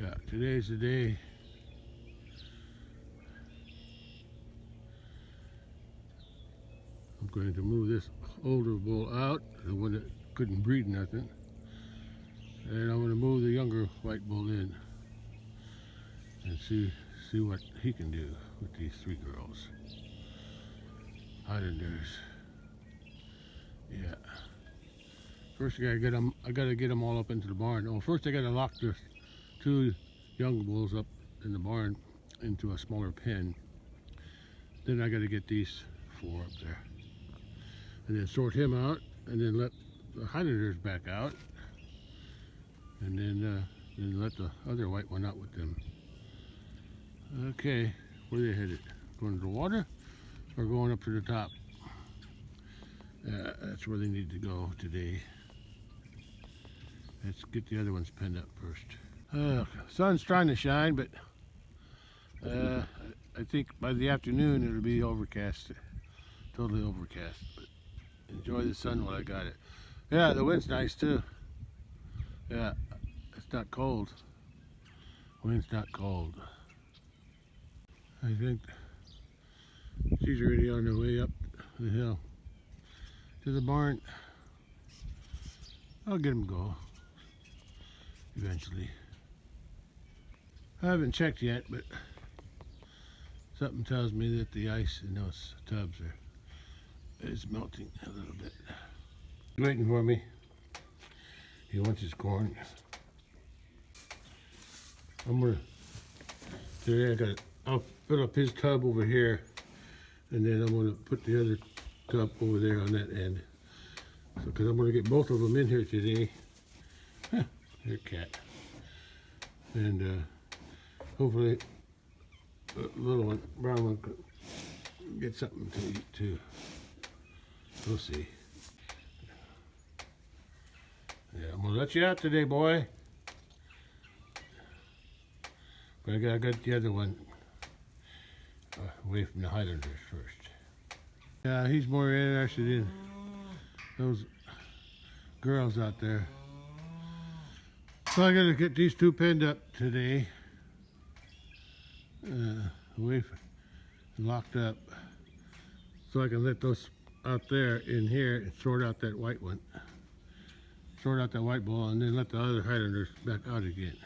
Yeah, today's the day. I'm going to move this older bull out, the one that couldn't breed nothing. And I'm going to move the younger white bull in and see what he can do with these three girls. Highlanders. Yeah. First I gotta get them all up into the barn. Oh, first I gotta lock the two young bulls up in the barn into a smaller pen. Then I gotta get these four up there. And then sort him out, and then let the Highlanders back out. And then let the other white one out with them. Okay, where are they headed? Going to the water or going up to the top? That's where they need to go today. Let's get the other ones penned up first. Sun's trying to shine, but I think by the afternoon it'll be overcast, totally overcast. But enjoy the sun while I got it. Yeah, the wind's nice too. Yeah, it's not cold. Wind's not cold. I think she's already on her way up the hill to the barn. I'll get them go eventually. I haven't checked yet, but something tells me that the ice in those tubs is melting a little bit. He's waiting for me. He wants his corn. I'll fill up his tub over here, and then I'm gonna put the other tub over there on that end. So, because I'm gonna get both of them in here today. Huh, there's a cat. And hopefully the little one, brown one, could get something to eat too. We'll see. Yeah, I'm gonna let you out today, boy. But I got the other one away from the Highlanders first. Yeah, he's more interested in those girls out there. So I gotta get these two penned up today. Away from, locked up. So I can let those out there in here and sort out that white one. Sort out that white bull and then let the other Highlanders back out again.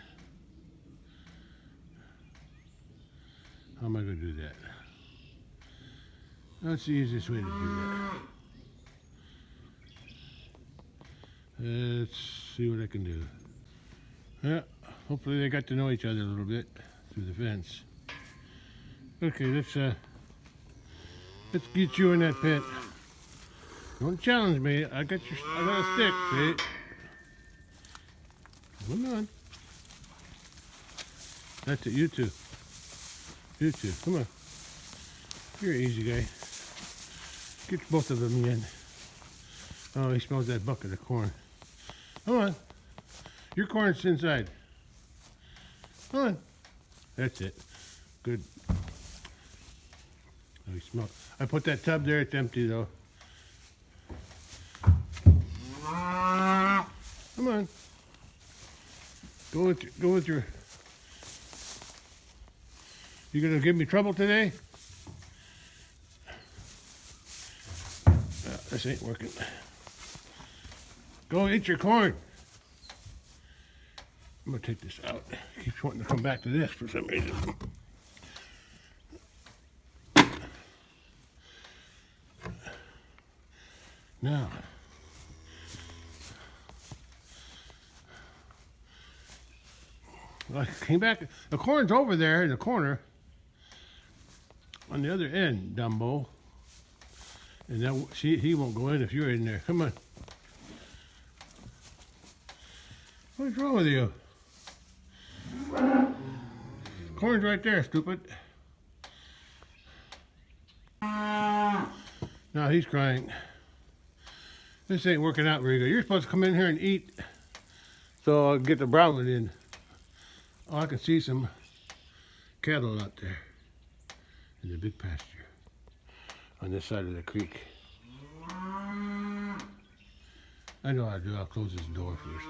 How am I going to do that? That's the easiest way to do that. Let's see what I can do. Yeah, hopefully they got to know each other a little bit through the fence. Okay, let's get you in that pen. Don't challenge me. I got a stick, see? Come on. That's it, you two. You two, come on. You're an easy guy. Get both of them in. Oh, he smells that bucket of corn. Come on. Your corn's inside. Come on. That's it. Good. Oh, he smells. I put that tub there, it's empty though. Come on. Go with your. You gonna give me trouble today? This ain't working. Go eat your corn. I'm gonna take this out. Keeps wanting to come back to this for some reason. Now. I came back. The corn's over there in the corner. On the other end, Dumbo. And that he won't go in if you're in there. Come on. What's wrong with you? Corn's right there, stupid. Now he's crying. This ain't working out very good. You're supposed to come in here and eat so I'll get the brown one in. Oh, I can see some cattle out there in the big pasture on this side of the creek. I know how to do. I'll close this door first.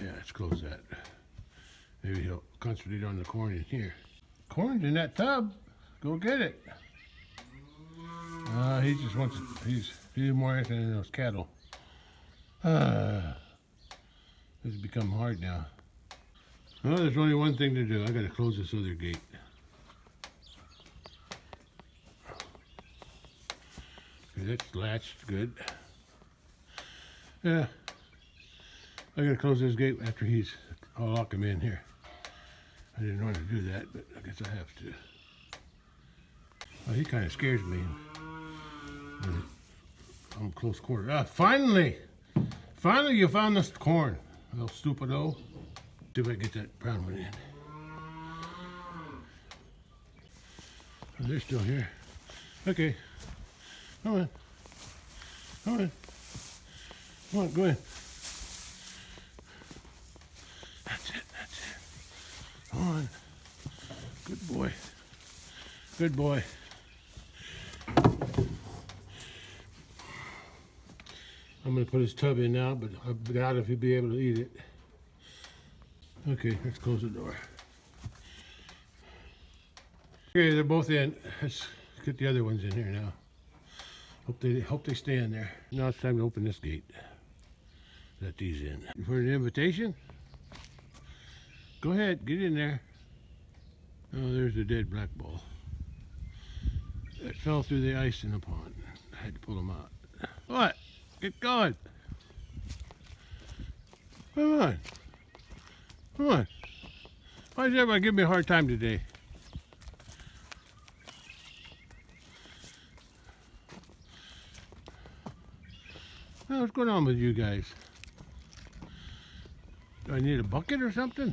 Yeah, let's close that. Maybe he'll concentrate on the corn in here. Corn's in that tub. Go get it. He just wants, he's more interested in those cattle. This has become hard now. Well, there's only one thing to do. I gotta close this other gate. Okay, that's latched good. Yeah. I gotta close this gate after I'll lock him in here. I didn't want to do that, but I guess I have to. Well, he kind of scares me. I'm close quarter. Finally! Finally you found this corn, little stupido. See if I can get that brown one in. Oh, they're still here. Okay. Come on. Come on. Come on, go in. That's it, that's it. Come on. Good boy. Good boy. I'm going to put his tub in now, but I doubt if he'll be able to eat it. Okay, let's close the door. Okay, they're both in. Let's get the other ones in here now. Hope they stay in there. Now it's time to open this gate. Let these in. For an invitation? Go ahead, get in there. Oh, there's the dead black ball. It fell through the ice in the pond. I had to pull him out. What? Get going. Come on. Come on. Why is everybody giving me a hard time today? Oh, what's going on with you guys? Do I need a bucket or something?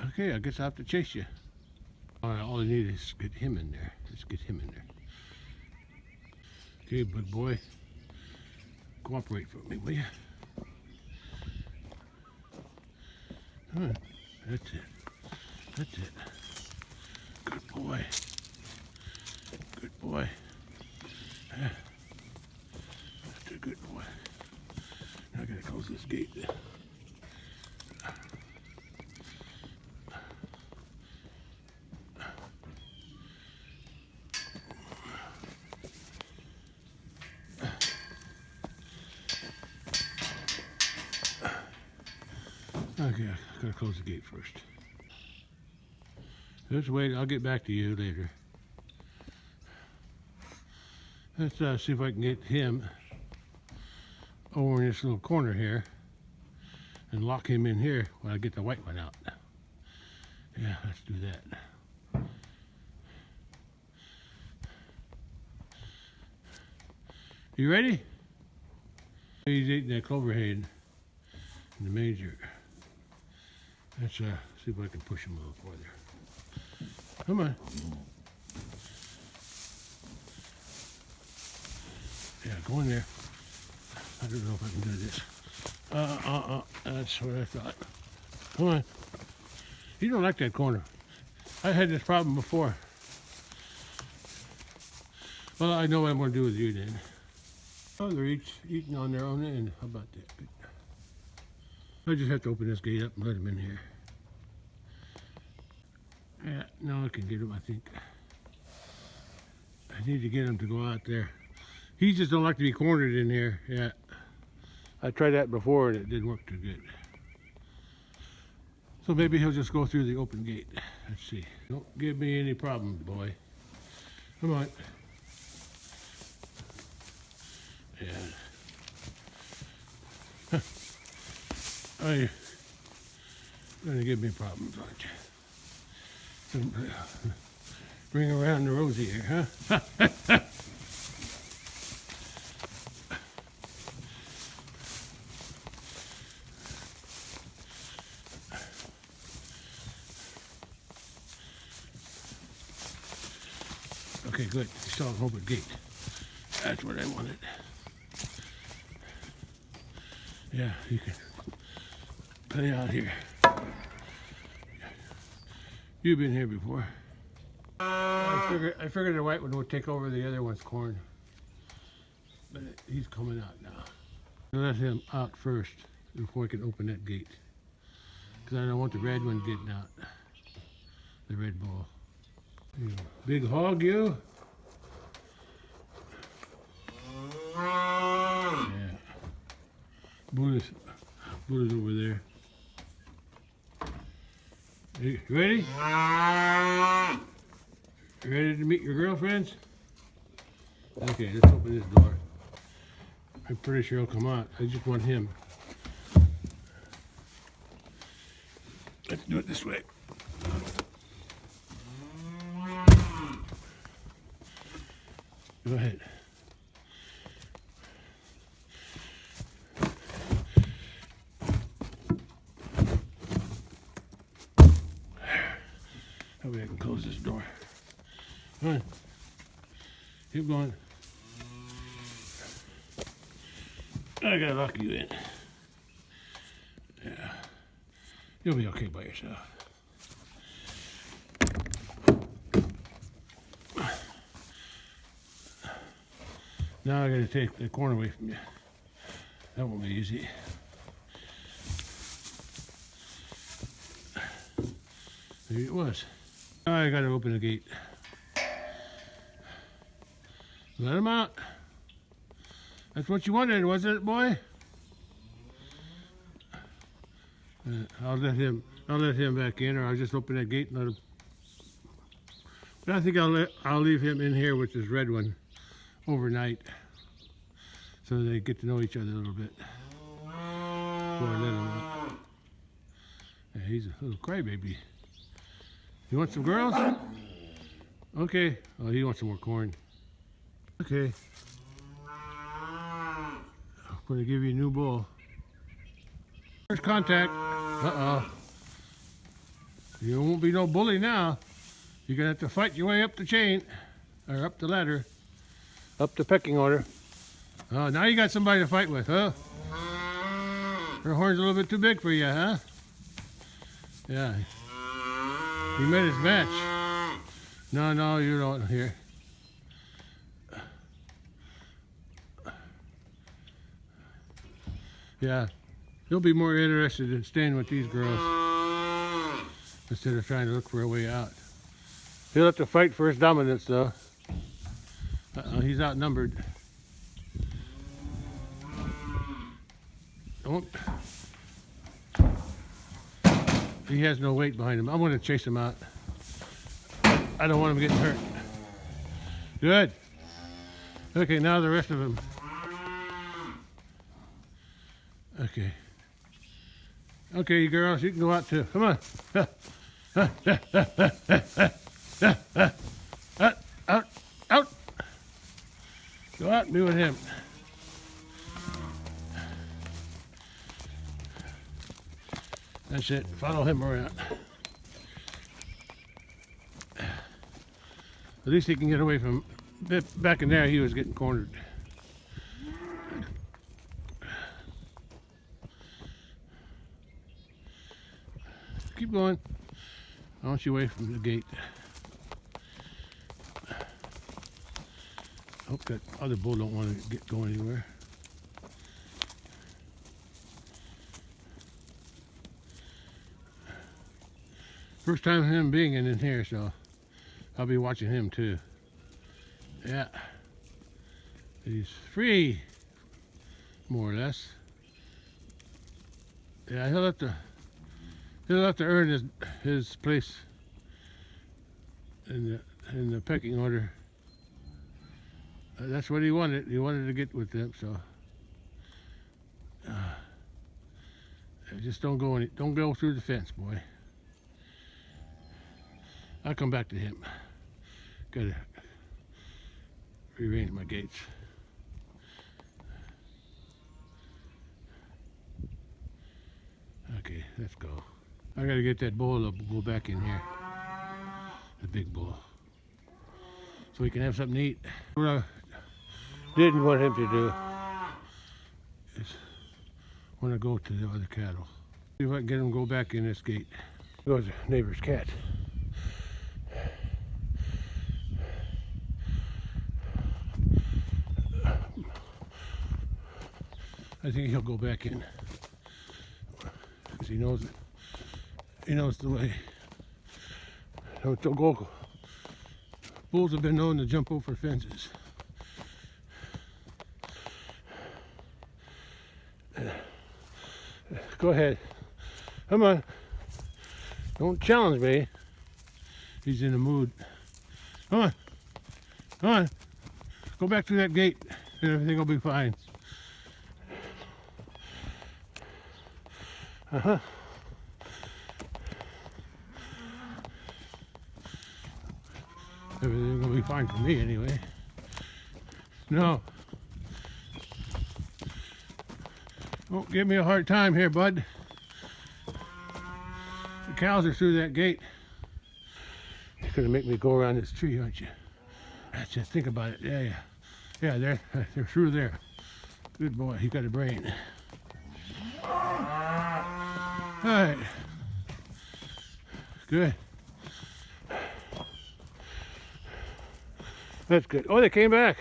Okay, I guess I have to chase you. All right, all I need is get him in there. Let's get him in there. Okay, big boy. Cooperate for me, will you? Come on. That's it. That's it. Good boy. Good boy. That's a good boy. Now I gotta close this gate. Okay, I gotta close the gate first. Just wait, I'll get back to you later. Let's see if I can get him over in this little corner here and lock him in here while I get the white one out. Yeah, let's do that. You ready? He's eating that clover hay in the manger. Let's see if I can push him a little further. Come on. Yeah, go in there. I don't know if I can do this. That's what I thought. Come on. You don't like that corner. I had this problem before. Well, I know what I'm going to do with you then. Oh, they're each eating on their own end. How about that? Good. I just have to open this gate up and let them in here. Yeah, now I can get him, I think. I need to get him to go out there. He just don't like to be cornered in here. Yeah. I tried that before and it didn't work too good. So maybe he'll just go through the open gate. Let's see. Don't give me any problems, boy. Come on. Yeah. Oh, you're gonna give me problems, aren't you? Bring around the rosy here, huh? Okay, good. You saw an open gate. That's what I wanted. Yeah, you can play out here. You've been here before. I figured the white one would take over the other one's corn. But he's coming out now. Let him out first. before I can open that gate. Because I don't want the red one getting out. The red bull. You big hog, you. Yeah. Bull's over there. You ready? You ready to meet your girlfriends? Okay, let's open this door. I'm pretty sure he'll come out. I just want him. Let's do it this way. Go ahead. Hopefully I can close this door. Come on. Keep going. I gotta lock you in. Yeah. You'll be okay by yourself. Now I gotta take the corn away from you. That won't be easy. There it was. Now I gotta open the gate. Let him out. That's what you wanted, wasn't it, boy? I'll let him back in, or I'll just open that gate and let him. But I think I'll leave him in here with this red one overnight, so they get to know each other a little bit before I let him out. Yeah, he's a little crybaby. You want some girls? Okay. Oh, he wants some more corn. Okay. I'm going to give you a new bull. First contact. Uh-oh. You won't be no bully now. You're going to have to fight your way up the chain, or up the ladder, up the pecking order. Oh, now you got somebody to fight with, huh? Her horn's a little bit too big for you, huh? Yeah. He made his match. No, you don't. Here. Yeah. He'll be more interested in staying with these girls instead of trying to look for a way out. He'll have to fight for his dominance, though. Uh-oh, he's outnumbered. Don't. He has no weight behind him. I'm going to chase him out. I don't want him getting hurt. Good. Okay, now the rest of them. Okay. Okay, you girls, you can go out too. Come on. Out. Go out and be with him. That's it. Follow him around. At least he can get away from... Back in there, he was getting cornered. Keep going. I want you away from the gate. Hope that other bull don't want to go anywhere. First time him being in here, so I'll be watching him too. Yeah. He's free, more or less. Yeah, he'll have to earn his place in the pecking order. That's what he wanted. He wanted to get with them, so just don't go through the fence, boy. I'll come back to him. Gotta rearrange my gates. Okay, let's go. I gotta get that bull to go back in here. The big bull. So we can have something to eat. What I didn't want him to do is want to go to the other cattle. See if I can get him to go back in this gate. There goes the neighbor's cat. I think he'll go back in. He knows it. He knows the way. Don't go. Bulls have been known to jump over fences. Go ahead. Come on. Don't challenge me. He's in the mood. Come on. Come on. Go back through that gate and everything will be fine. Uh-huh. Everything will be fine for me anyway. No. Don't give me a hard time here, bud. The cows are through that gate. You're gonna make me go around this tree, aren't you? That's just think about it. Yeah, yeah. Yeah, they're through there. Good boy, he got a brain. Alright. Good. That's good. Oh, they came back.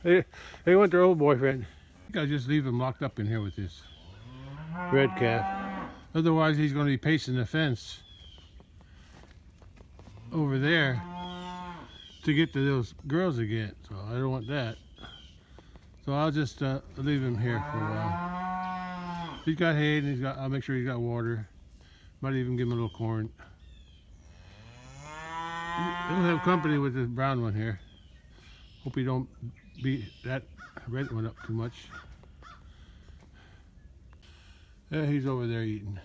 they went their old boyfriend. I think I'll just leave him locked up in here with this red calf. Otherwise, he's going to be pacing the fence over there to get to those girls again. So I don't want that. So I'll just leave him here for a while. He's got hay and I'll make sure he's got water. Might even give him a little corn. He'll have company with this brown one here. Hope he don't beat that red one up too much. Yeah, he's over there eating.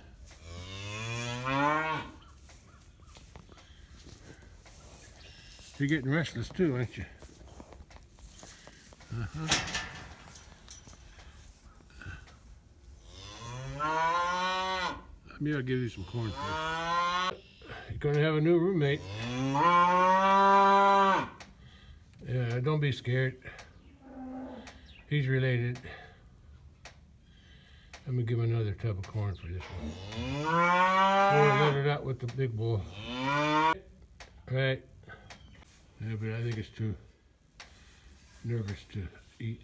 You're getting restless too, aren't you? Uh-huh. Maybe I'll give you some corn first. You're going to have a new roommate. Yeah, don't be scared. He's related. I'm going to give him another tub of corn for this one. Or let it out with the big bowl. Right. Yeah, but I think it's too nervous to eat.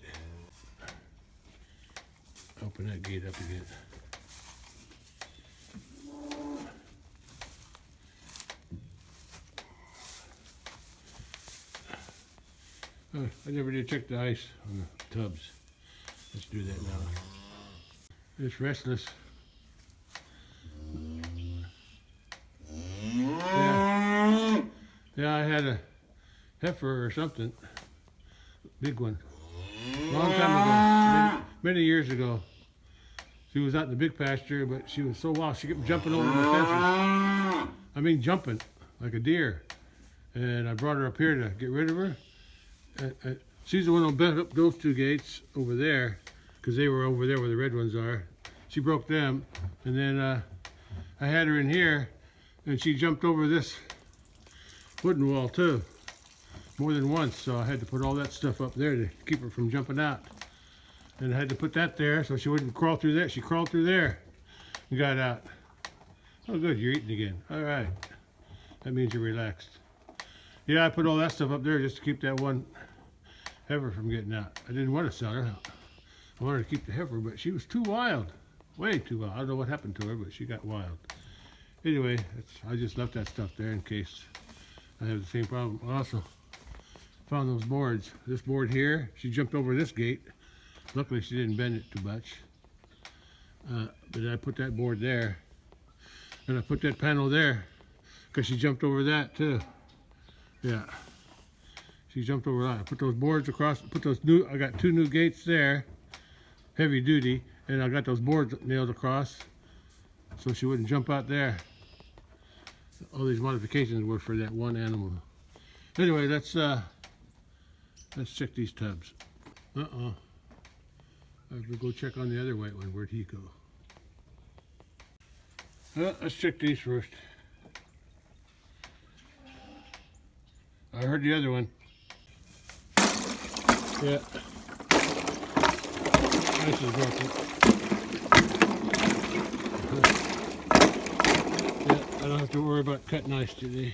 Open that gate up again. I never did check the ice on the tubs. Let's do that now. It's restless. Yeah, I had a heifer or something. Big one. Long time ago. Many years ago. She was out in the big pasture, but she was so wild. She kept jumping over the fences. I mean, jumping like a deer. And I brought her up here to get rid of her. She's the one who bent up those two gates over there, because they were over there where the red ones are. She broke them, and then I had her in here, and she jumped over this wooden wall too, more than once. So I had to put all that stuff up there to keep her from jumping out. And I had to put that there so she wouldn't crawl through there. She crawled through there and got out. Oh good, you're eating again. All right, that means you're relaxed. Yeah, I put all that stuff up there just to keep that one heifer from getting out. I didn't want to sell her. I wanted to keep the heifer, but she was too wild. Way too wild. I don't know what happened to her, but she got wild. Anyway, I just left that stuff there in case I have the same problem. I also found those boards. This board here, she jumped over this gate. Luckily, she didn't bend it too much. But I put that board there. And I put that panel there because she jumped over that too. Yeah, she jumped over that. I put those boards across, I got two new gates there, heavy duty, and I got those boards nailed across so she wouldn't jump out there. All these modifications were for that one animal. Anyway, let's check these tubs. I have to go check on the other white one. Where'd he go? Let's check these first. I heard the other one. Yeah. This is broken. Yeah, I don't have to worry about cutting ice today.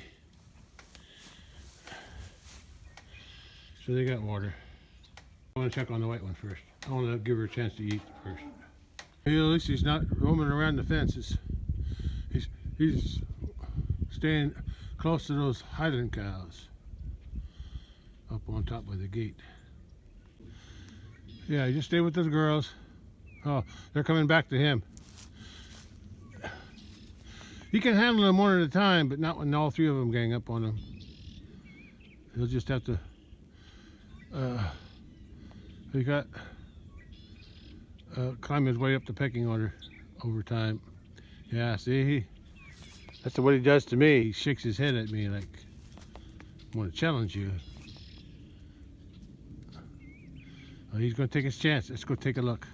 So they got water. I want to check on the white one first. I want to give her a chance to eat first. Hey, at least he's not roaming around the fences. He's staying close to those highland cows up on top of the gate. Yeah, just stay with those girls. Oh, they're coming back to him. He can handle them one at a time, but not when all three of them gang up on him. He'll just have to. He got climb his way up the pecking order over time. Yeah, see, that's what he does to me. He shakes his head at me like, I want to challenge you. Oh, he's going to take his chance. Let's go take a look.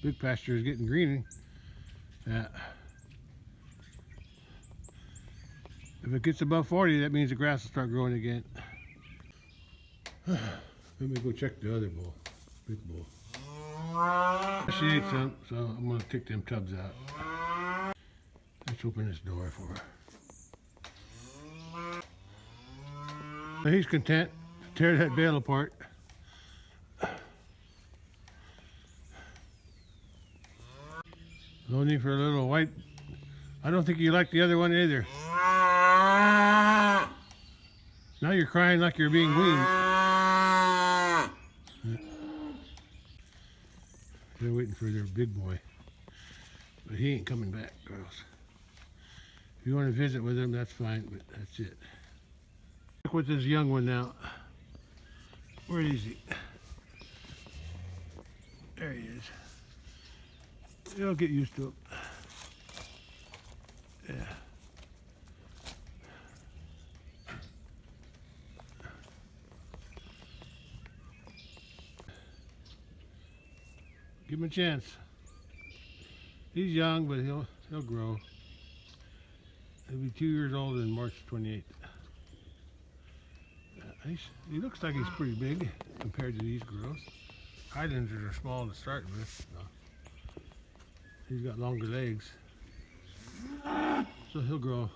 Big pasture is getting greener. Yeah. If it gets above 40, that means the grass will start growing again. Let me go check the other bull, big bull. She ate some, so I'm going to take them tubs out. Let's open this door for her. Now he's content to tear that bale apart. No need for a little white. I don't think you like the other one either. Now you're crying like you're being weaned. They're waiting for their big boy. But he ain't coming back, girls. If you want to visit with him, that's fine, but that's it. Look with this young one now. Where is he? There he is. You'll get used to him. Yeah. Give him a chance. He's young, but he'll grow. He'll be 2 years old on March 28th. He looks like he's pretty big compared to these girls. Highlanders are small to start with. So he's got longer legs. So he'll grow.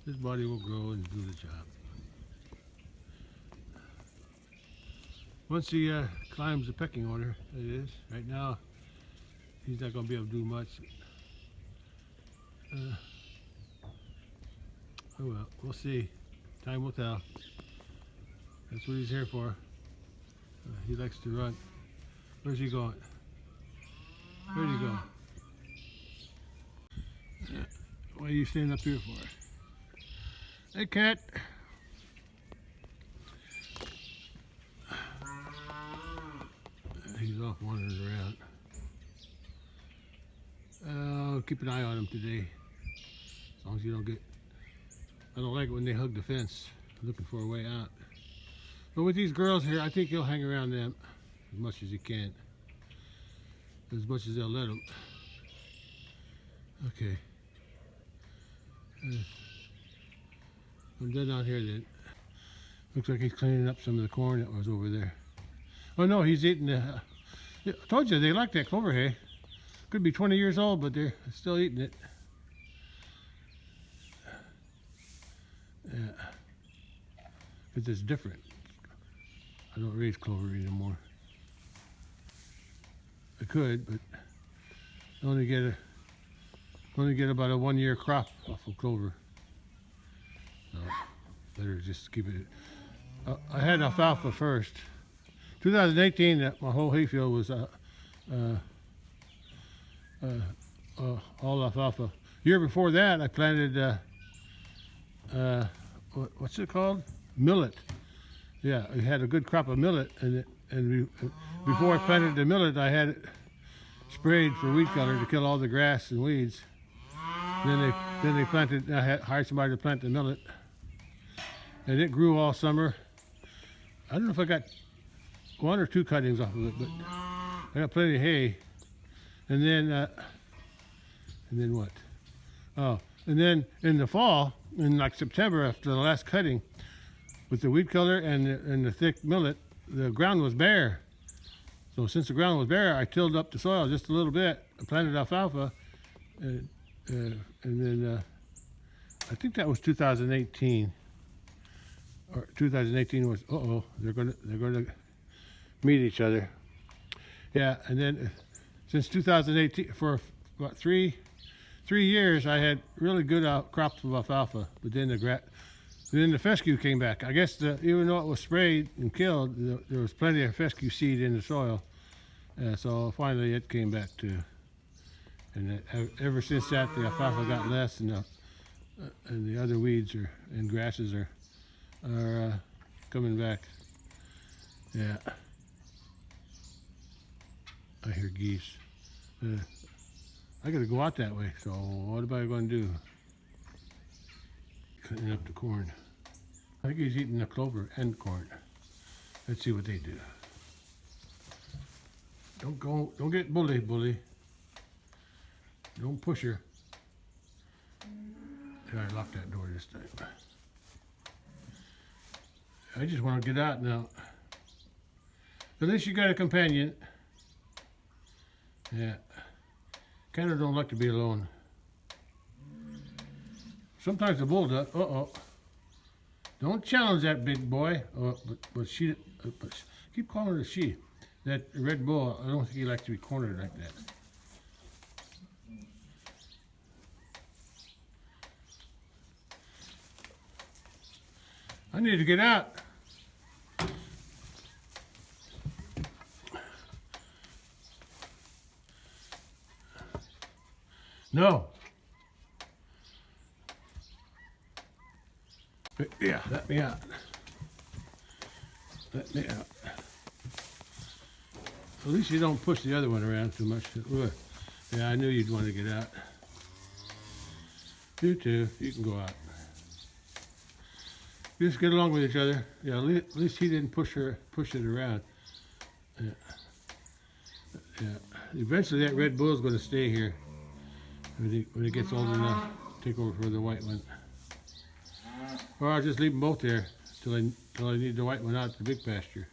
His body will grow and do the job. Once he climbs the pecking order, it is. Right now, he's not going to be able to do much. Oh well, we'll see. Time will tell. That's what he's here for. He likes to run. Where's he going? Where'd he go? What are you standing up here for? Hey, cat. He's off wandering around. Keep an eye on him today. As long as you don't get... I don't like it when they hug the fence, looking for a way out. But with these girls here, I think he'll hang around them as much as he can. As much as they'll let him. Okay. I'm done out here then. Looks like he's cleaning up some of the corn that was over there. Oh no, he's eating the... I told you, they like that clover hay. Could be 20 years old, but they're still eating it. Yeah. Because it's different. I don't raise clover anymore. I could, but I only get about a 1 year crop off of clover. So better just keep it. I had alfalfa first. 2018, my whole hayfield was all alfalfa. Year before that, I planted what's it called? Millet. Yeah, I had a good crop of millet, before I planted the millet, I had it sprayed for weed killer to kill all the grass and weeds. Then they planted. I hired somebody to plant the millet, and it grew all summer. I don't know if I got 1 or 2 cuttings off of it, but I got plenty of hay. And then what? Oh, and then in the fall, in like September, after the last cutting, with the weed killer and the thick millet, the ground was bare. So since the ground was bare, I tilled up the soil just a little bit. I planted alfalfa, and then I think that was 2018. Or 2018 was they're gonna meet each other. Yeah, and then since 2018, for about three years, I had really good crops of alfalfa. But then the fescue came back. I guess even though it was sprayed and killed, there was plenty of fescue seed in the soil. So finally, it came back too. And ever since that, the alfalfa got less, and the other weeds and grasses are coming back. Yeah. I hear geese. I gotta go out that way, so what am I gonna do? Cutting up the corn. I think he's eating the clover and corn. Let's see what they do. Don't get bully. Don't push her. I locked that door this time. I just want to get out now. At least you got a companion. Yeah. Kind of don't like to be alone. Sometimes the bull does. Uh-oh. Don't challenge that big boy. But she, keep calling her she. That red bull, I don't think he likes to be cornered like that. I need to get out. No. Yeah, let me out. Let me out. At least you don't push the other one around too much. Yeah, I knew you'd want to get out. You too. You can go out. Just get along with each other. Yeah, at least he didn't push it around. Yeah. Yeah. Eventually, that red bull is going to stay here when he gets old enough to take over for the white one. Or I'll just leave them both there till I need the white one out to the big pasture.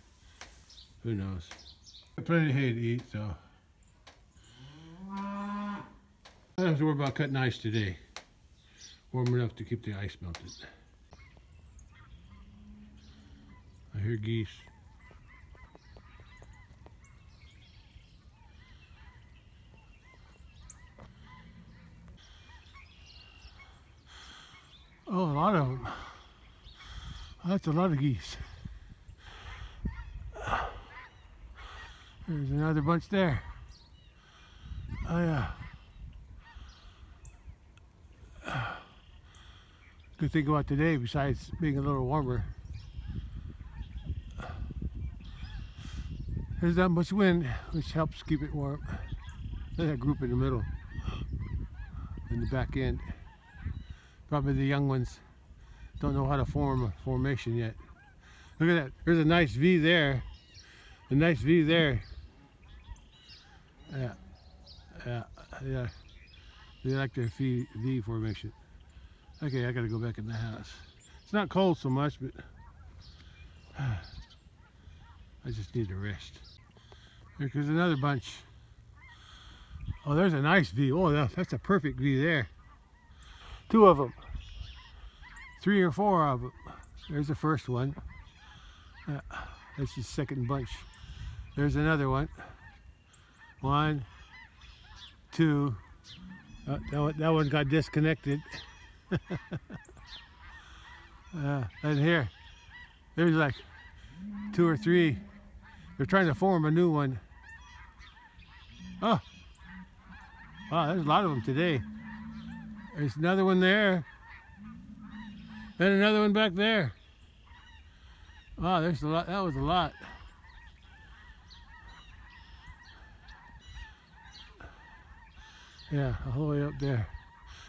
Who knows? Got plenty of hay to eat, so I don't have to worry about cutting ice today. Warm enough to keep the ice melted. I hear geese. Oh, a lot of them. That's a lot of geese. There's another bunch there. Oh yeah. Good thing about today, besides being a little warmer, there's not much wind, which helps keep it warm. There's that group in the middle, in the back end. Probably the young ones don't know how to form a formation yet. Look at that. There's a nice V there. A nice V there. Yeah. They like their V formation. Okay, I gotta go back in the house. It's not cold so much, but I just need to rest. There's another bunch. Oh, there's a nice V. Oh, that's a perfect V there. Two of them. 3 or 4 of them. There's the first one. That's the second bunch. There's another one. 1, 2. That one got disconnected. And here, there's like 2 or 3. They're trying to form a new one. Oh, wow, there's a lot of them today. There's another one there. And another one back there. Wow, there's a lot. That was a lot. Yeah, all the way up there.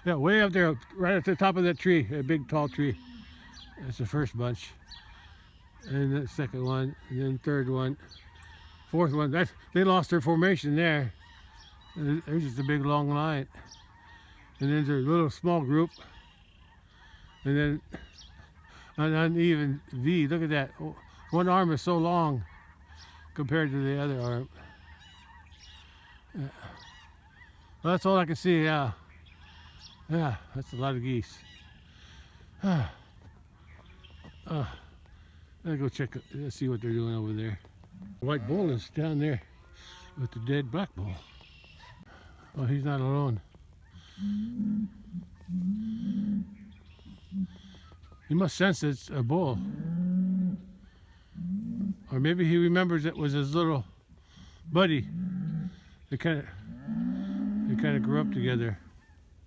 Yeah, way up there, right at the top of that tree, a big tall tree. That's the first bunch. And the second one, and then third one, fourth one. They lost their formation there. There's just a big long line. And then there's a little small group. And then an uneven V. Look at that. One arm is so long compared to the other arm. Well, that's all I can see. Yeah, that's a lot of geese. I'll go check, see what they're doing over there. White bull is down there with the dead black bull. Oh, he's not alone. He must sense it's a bull. Or maybe he remembers it was his little buddy. They kind of grew up together.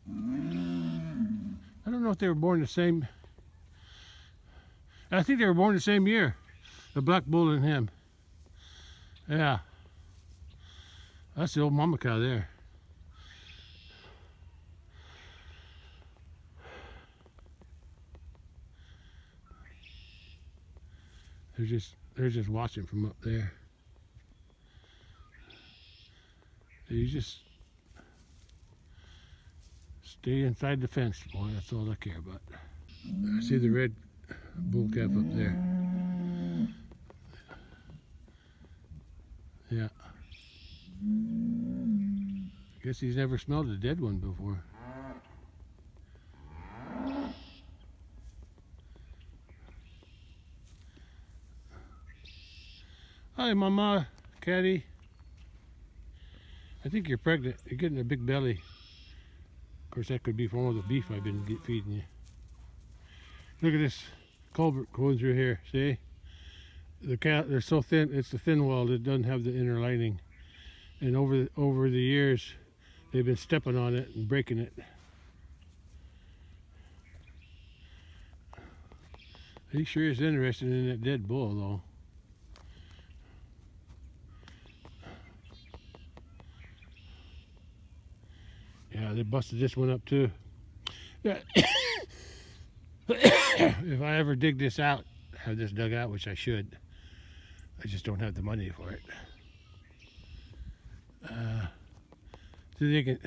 I don't know if they were born the same. I think they were born the same year. The black bull and him. Yeah. That's the old mama cow there. They're just watching from up there. You just stay inside the fence, boy. That's all I care about. I see the red bull calf up there. Yeah. I guess he's never smelled a dead one before. Hi, Mama, Caddy. I think you're pregnant. You're getting a big belly. Of course, that could be from all the beef I've been feeding you. Look at this culvert going through here. See? The cow, they're so thin. It's the thin wall that doesn't have the inner lining. And over the years, they've been stepping on it and breaking it. He sure is interested in that dead bull, though. Yeah, they busted this one up too. Yeah. If I ever dig this out, have this dug out, which I should, I just don't have the money for it. So they can,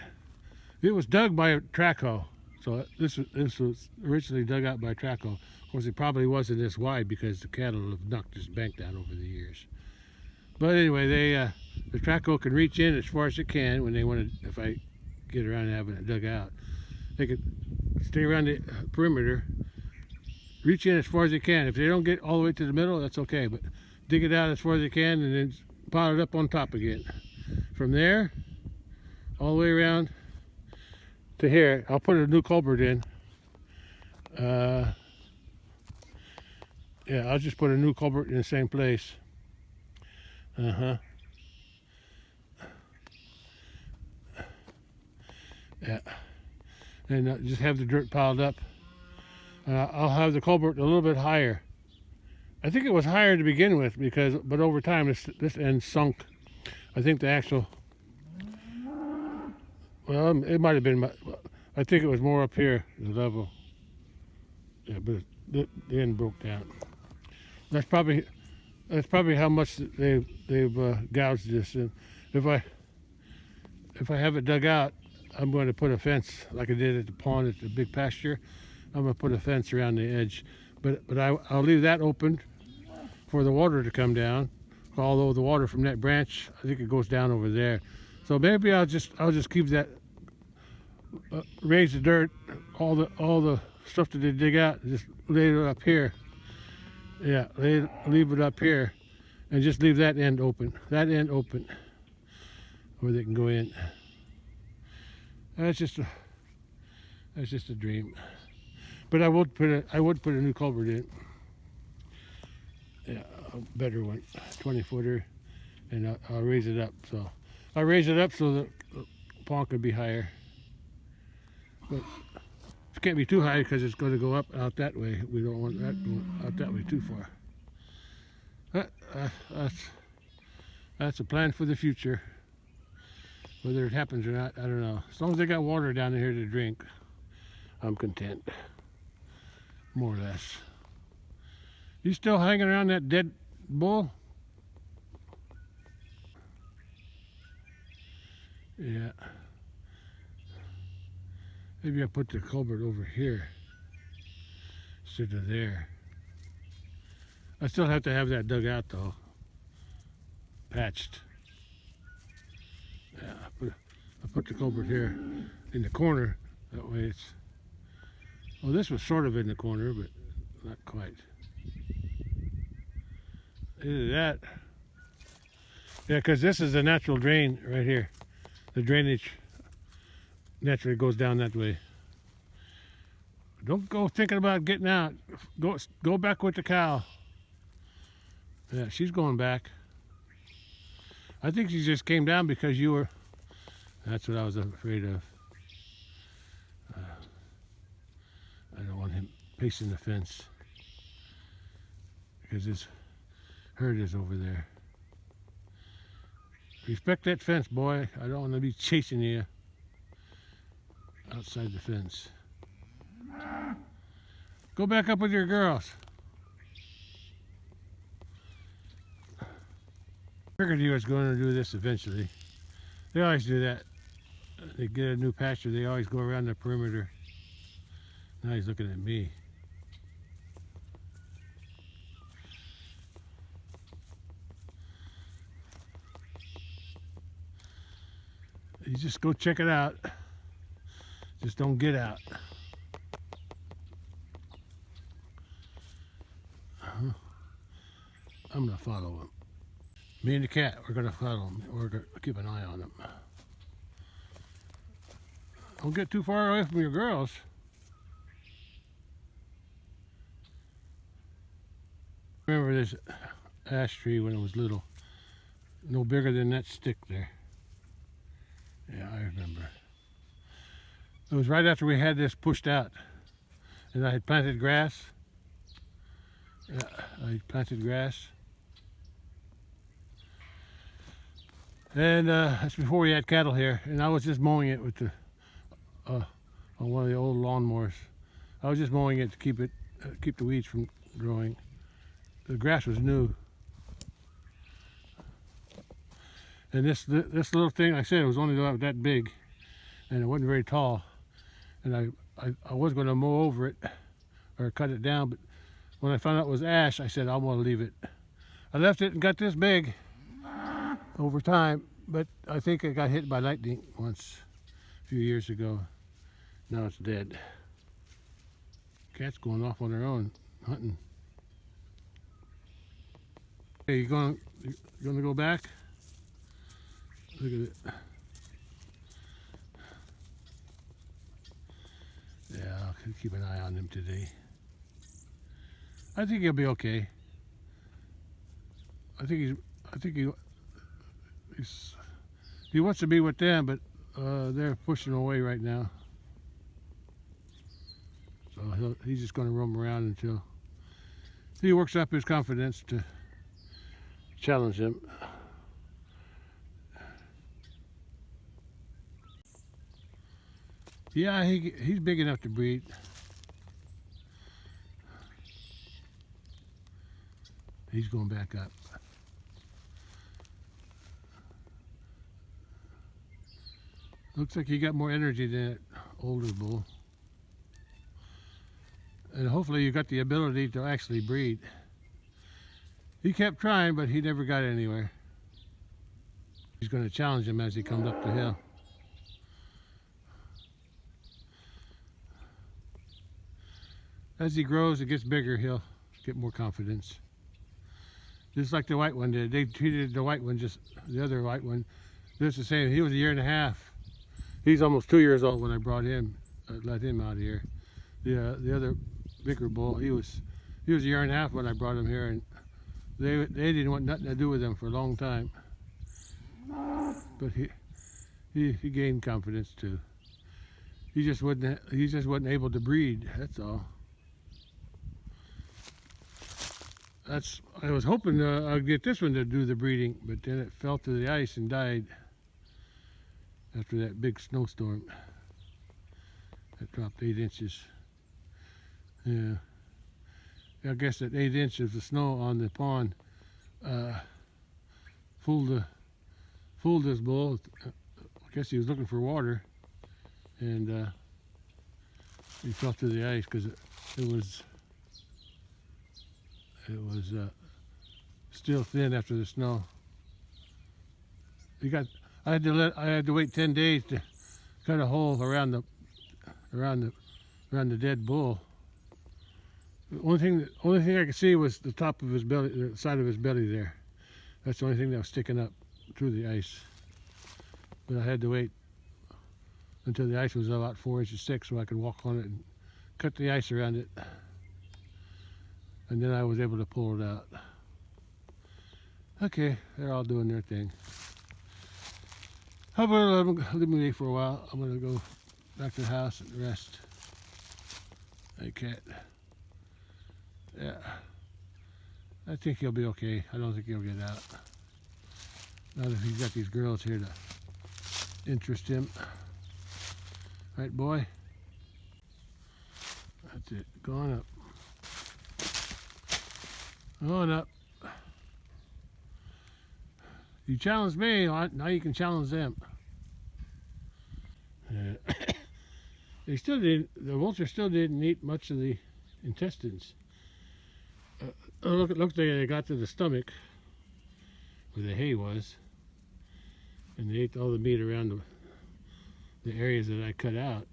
it was dug by a track hoe. So this was originally dug out by a track hoe. Of course, it probably wasn't this wide because the cattle have knocked this bank down over the years. But anyway, the track hoe can reach in as far as it can when they want to. If I get around to having it dug out, they could stay around the perimeter, reach in as far as they can. If they don't get all the way to the middle, that's okay, but dig it out as far as they can and then pile it up on top again. From there, all the way around to here. I'll put a new culvert in. Yeah, I'll just put a new culvert in the same place. Yeah, and just have the dirt piled up. I'll have the culvert a little bit higher. I think it was higher to begin with but over time this end sunk. I think the actual, well, it might have been. I think it was more up here, the level. Yeah, but the end broke down. That's probably how much they've gouged this. And if I have it dug out, I'm going to put a fence like I did at the pond at the big pasture. I'm going to put a fence around the edge, but I'll leave that open for the water to come down. Although the water from that branch, I think it goes down over there. So maybe I'll just keep that, raise the dirt, all the stuff that they dig out, just lay it up here. Yeah, leave it up here, and just leave that end open. That end open, where they can go in. That's just a dream. But I would put a new culvert in. Yeah, a better one, 20-footer, and I'll raise it up. So I'll raise it up so the pond can be higher. But it can't be too high because it's going to go up out that way. We don't want that going out that way too far. That's a plan for the future. Whether it happens or not, I don't know. As long as they got water down here to drink, I'm content. More or less. You still hanging around that dead bull? Yeah. Maybe I'll put the culvert over here instead of there. I still have to have that dug out though. Patched. Yeah, I put the culvert here in the corner. That way it's... Well, this was sort of in the corner, but not quite. Either that, Yeah, because this is a natural drain right here. The drainage naturally goes down that way. Don't go thinking about getting out. Go back with the cow. Yeah, she's going back. I think she just came down because you were... That's what I was afraid of. I don't want him pacing the fence because his herd is over there. Respect that fence, boy. I don't want to be chasing you outside the fence. Go back up with your girls. Figured you was going to do this eventually. They always do that. They get a new pasture, they always go around the perimeter. Now he's looking at me. You just go check it out. Just don't get out. I'm gonna follow him. Me and the cat, we're gonna follow him. We're gonna keep an eye on him. Don't get too far away from your girls. Remember this ash tree when it was little. No bigger than that stick there. Yeah, I remember. It was right after we had this pushed out. And I had planted grass. Yeah, I planted grass. And that's before we had cattle here. And I was just mowing it with the on one of the old lawnmowers. I was just mowing it to keep the weeds from growing. The grass was new. And this little thing, like I said, it was only about that big, and it wasn't very tall. And I was going to mow over it or cut it down, but when I found out it was ash, I said I'm going to leave it. I left it and got this big over time, but I think it got hit by lightning once a few years ago. Now it's dead. Cat's going off on her own, hunting. Hey, you going to go back? Look at it. Yeah, I'll keep an eye on him today. I think he'll be okay. I think he wants to be with them, but they're pushing away right now. So he's just going to roam around until he works up his confidence to challenge them. Yeah, he's big enough to breed. He's going back up. Looks like he got more energy than that older bull. And hopefully you got the ability to actually breed. He kept trying, but he never got anywhere. He's going to challenge him as he comes up the hill. As he grows and gets bigger, he'll get more confidence. Just like the white one did. They treated the white one, the other white one, just the same. He was a year and a half. He's almost 2 years old when I brought him, let him out here. The other bigger bull, he was a year and a half when I brought him here, and they didn't want nothing to do with him for a long time. But he gained confidence too. He just wasn't able to breed. That's all. I was hoping I'd get this one to do the breeding, but then it fell to the ice and died after that big snowstorm. It dropped 8 inches. Yeah, I guess that 8 inches of snow on the pond fooled this bull. I guess he was looking for water, and he fell to the ice because it was still thin after the snow. I had to wait 10 days to cut a hole around the dead bull. The only thing I could see was the top of his belly, the side of his belly there. That's the only thing that was sticking up. through the ice. But I had to wait until the ice was about 4 inches thick so I could walk on it and cut the ice around it. And then I was able to pull it out. Okay, they're all doing their thing. How about let me wait for a while? I'm gonna go back to the house and rest. Hey, cat. Yeah, I think he'll be okay. I don't think he'll get out. Not if he's got these girls here to interest him. Right, boy? That's it. Go on up. Go on up. You challenged me, now you can challenge them. They still didn't. The vulture still didn't eat much of the intestines. Look like they got to the stomach, where the hay was, and they ate all the meat around the areas that I cut out.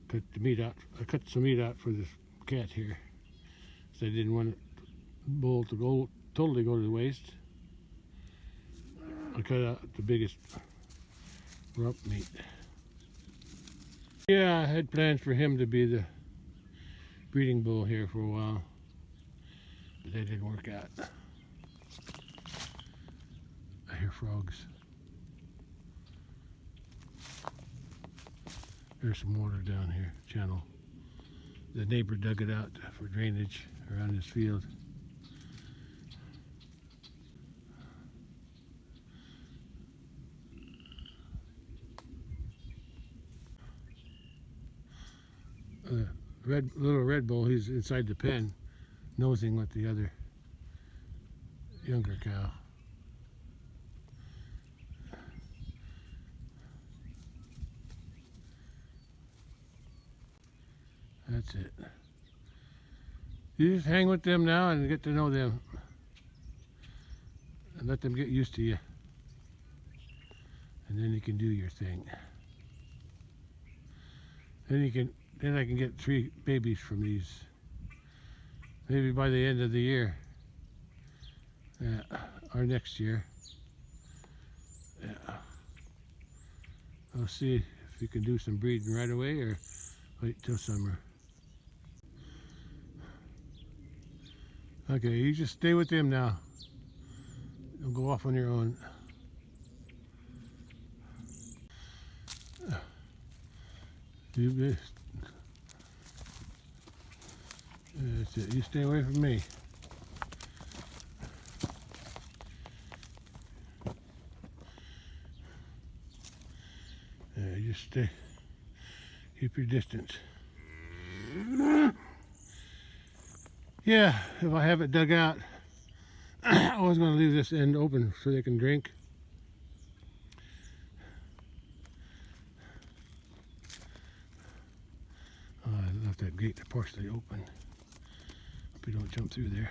Cut the meat out. I cut some meat out for this cat here, so I didn't want the bull to totally go to the waste. I cut out the biggest rump meat. Yeah, I had plans for him to be the breeding bull here for a while, but that didn't work out. I hear frogs. There's some water down here, channel. The neighbor dug it out for drainage around his field. Little red bull, he's inside the pen, nosing with the other younger cow. That's it. You just hang with them now and get to know them. And let them get used to you. And then you can do your thing. Then I can get 3 babies from these. Maybe by the end of the year. Yeah, or next year. Yeah. I'll see if you can do some breeding right away or wait till summer. Okay, you just stay with them now. You'll go off on your own. That's it. You stay away from me. Yeah, just stay. Keep your distance. Yeah, if I have it dug out, I was going to leave this end open so they can drink. Oh, I left that gate partially open. Hope you don't jump through there.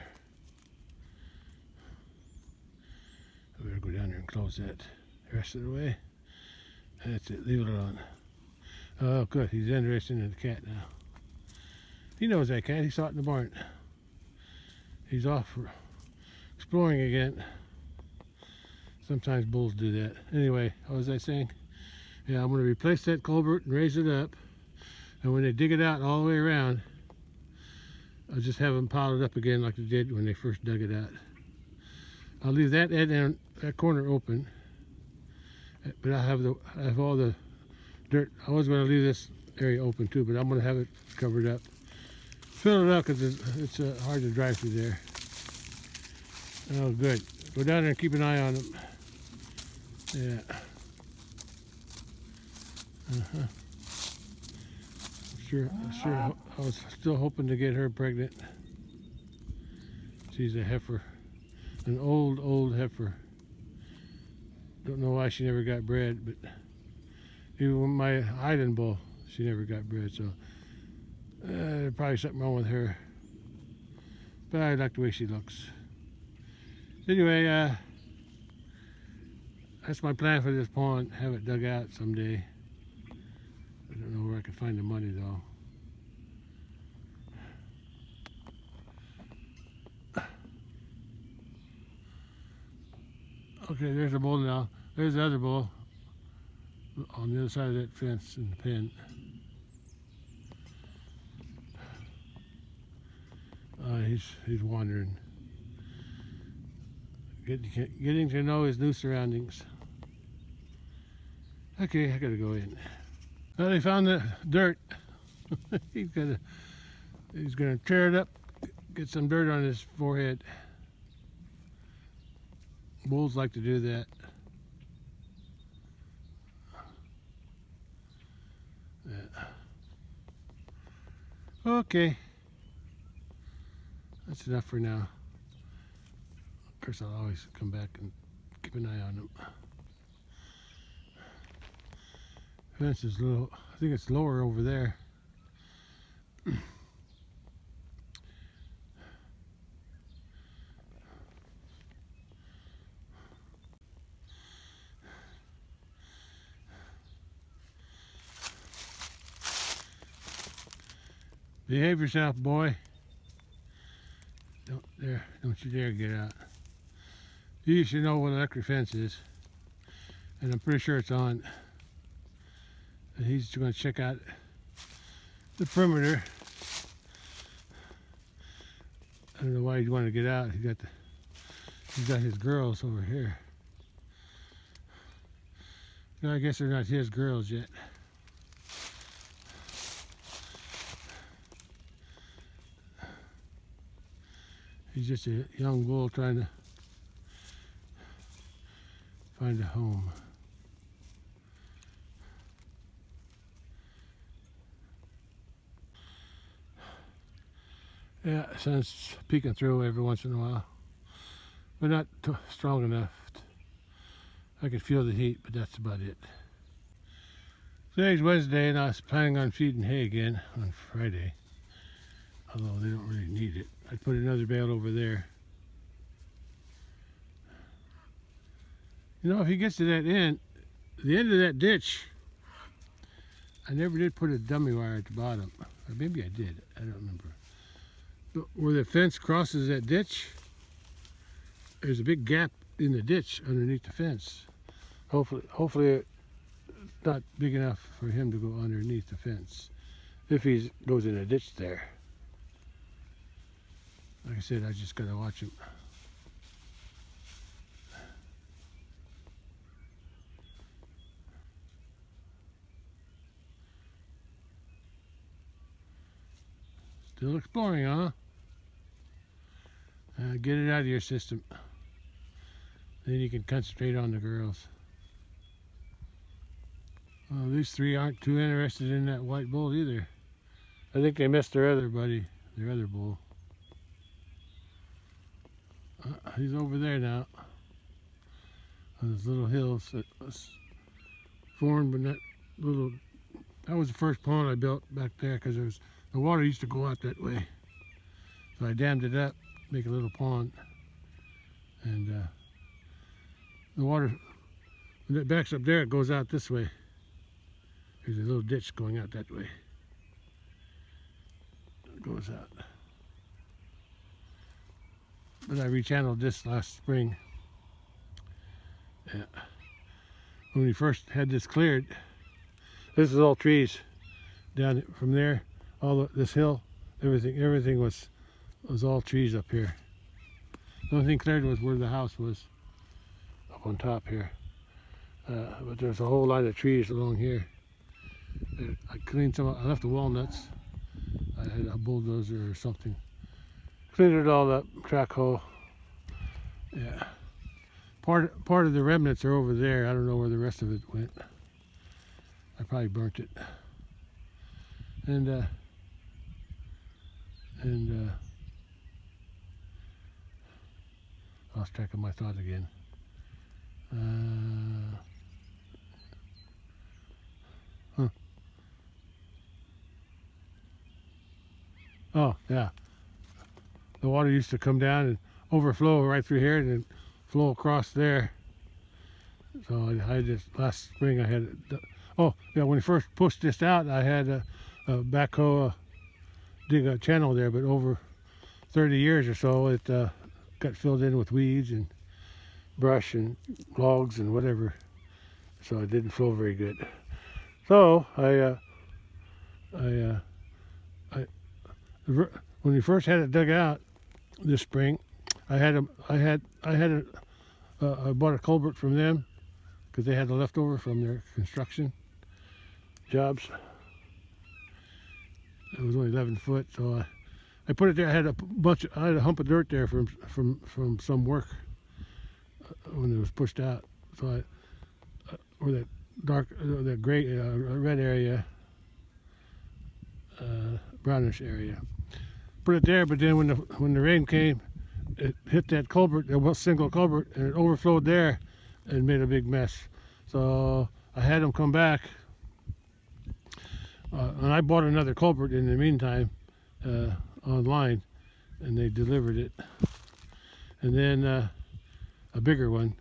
I better go down there and close that the rest of the way. That's it, leave it alone. Oh, good, he's interested in the cat now. He knows that cat, he saw it in the barn. He's off for exploring again. Sometimes bulls do that. Anyway, what was I saying? Yeah, I'm going to replace that culvert and raise it up. And when they dig it out all the way around, I'll just have them pile it up again like they did when they first dug it out. I'll leave that end and that corner open, but I have all the dirt. I was going to leave this area open too, but I'm going to have it covered up. Fill it up because it's hard to drive through there. Oh, good. Go down there and keep an eye on them. Yeah. Sure. I was still hoping to get her pregnant. She's a heifer, an old heifer. Don't know why she never got bred, but even my highland bull, she never got bred. So there's probably something wrong with her. But I like the way she looks. Anyway, that's my plan for this pond. Have it dug out someday. I don't know where I can find the money though. Okay, there's a bull now. There's the other bull on the other side of that fence in the pen. He's wandering, getting to know his new surroundings. Okay, I gotta go in. Well, they found the dirt. he's gonna tear it up, get some dirt on his forehead. Bulls like to do that. Yeah. Okay. That's enough for now. Of course, I'll always come back and keep an eye on them. Fence is low. I think it's lower over there. Behave yourself, boy. Don't you dare get out. You should know what electric fence is, and I'm pretty sure it's on. And he's going to check out the perimeter. I don't know why he'd want to get out. He's got his girls over here. No, I guess they're not his girls yet. He's just a young bull trying to find a home. Yeah, the sun's peeking through every once in a while, but not strong enough. I can feel the heat, but that's about it. Today's Wednesday, and I was planning on feeding hay again on Friday, although they don't really need it. I'd put another bale over there. You know, if he gets to that end, the end of that ditch, I never did put a dummy wire at the bottom. Or maybe I did, I don't remember. But where the fence crosses that ditch, there's a big gap in the ditch underneath the fence. Hopefully it's not big enough for him to go underneath the fence if he goes in a ditch there. Like I said, I just gotta watch him. Still exploring, huh? Get it out of your system. Then you can concentrate on the girls. Well, these three aren't too interested in that white bull either. I think they missed their other buddy, their other bull. He's over there now. On those little hills that was formed when that was the first pond I built back there, because the water used to go out that way. So I dammed it up, make a little pond. And the water, when it backs up there, it goes out this way. There's a little ditch going out that way. It goes out. But I rechanneled this last spring. Yeah. When we first had this cleared, this is all trees. Down from there, this hill, everything was all trees up here. The only thing cleared was where the house was, up on top here. But there's a whole line of trees along here. I cleaned some. I left the walnuts. I had a bulldozer or something. Cleaned it all up, track hoe. Yeah. Part of the remnants are over there. I don't know where the rest of it went. I probably burnt it. And lost track of my thought again. Oh, yeah. The water used to come down and overflow right through here and then flow across there. So I just, last spring I had, oh, yeah, when we first pushed this out, I had a backhoe dig a channel there, but over 30 years or so, it got filled in with weeds, and brush and logs and whatever, so it didn't flow very good. So I when we first had it dug out this spring, I bought a culvert from them because they had the leftover from their construction jobs. It was only 11 foot, so I put it there. I had a hump of dirt there from some work when it was pushed out. So where that that gray, red area, brownish area. Put it there, but then when the rain came, it hit that culvert, that single culvert, and it overflowed there and made a big mess. So I had them come back, and I bought another culvert in the meantime online, and they delivered it. And then a bigger one.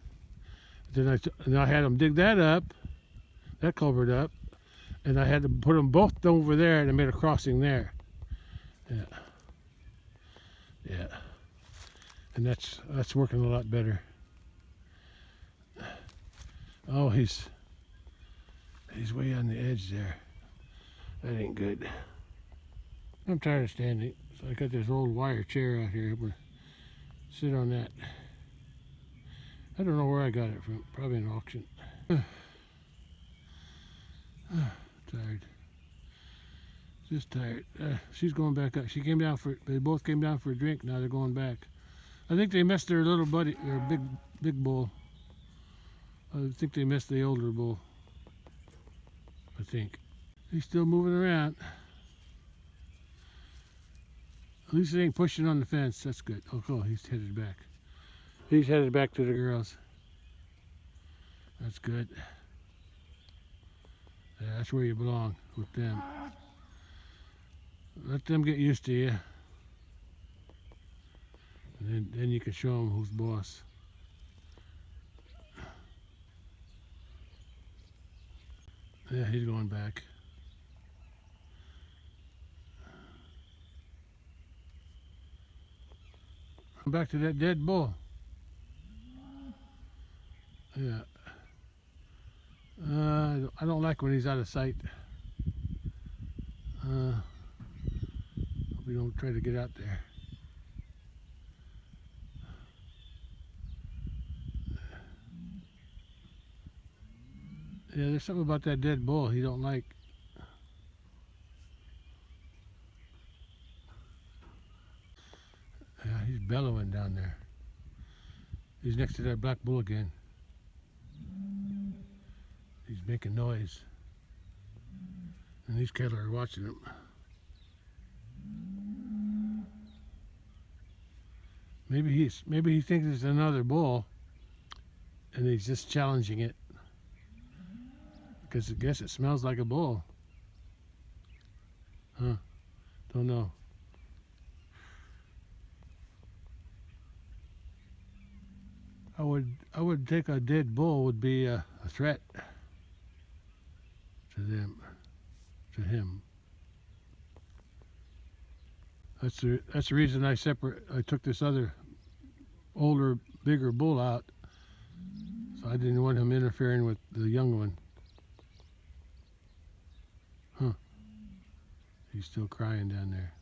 Then I had them dig that culvert up, and I had to put them both over there, and I made a crossing there. Yeah. Yeah. And that's working a lot better. Oh, he's way on the edge there. That ain't good. I'm tired of standing, so I got this old wire chair out here. We'll sit on that. I don't know where I got it from. Probably an auction. Tired. Just tired. She's going back up. She came down they both came down for a drink. Now they're going back. I think they missed their little buddy, their big bull. I think they missed the older bull. I think. He's still moving around. At least he ain't pushing on the fence. That's good. Oh, cool. He's headed back. He's headed back to the girls. That's good. Yeah, that's where you belong, with them. Let them get used to you. And then you can show them who's boss. Yeah, he's going back. Back to that dead bull. Yeah. I don't like when he's out of sight. We don't try to get out there. Yeah, there's something about that dead bull he don't like. Yeah, he's bellowing down there. He's next to that black bull again. He's making noise. And these cattle are watching him. Maybe he thinks it's another bull and he's just challenging it. Because I guess it smells like a bull. Huh. Don't know. I would think a dead bull would be a threat to him. That's the reason I took this other older, bigger bull out. So I didn't want him interfering with the young one. Huh. He's still crying down there.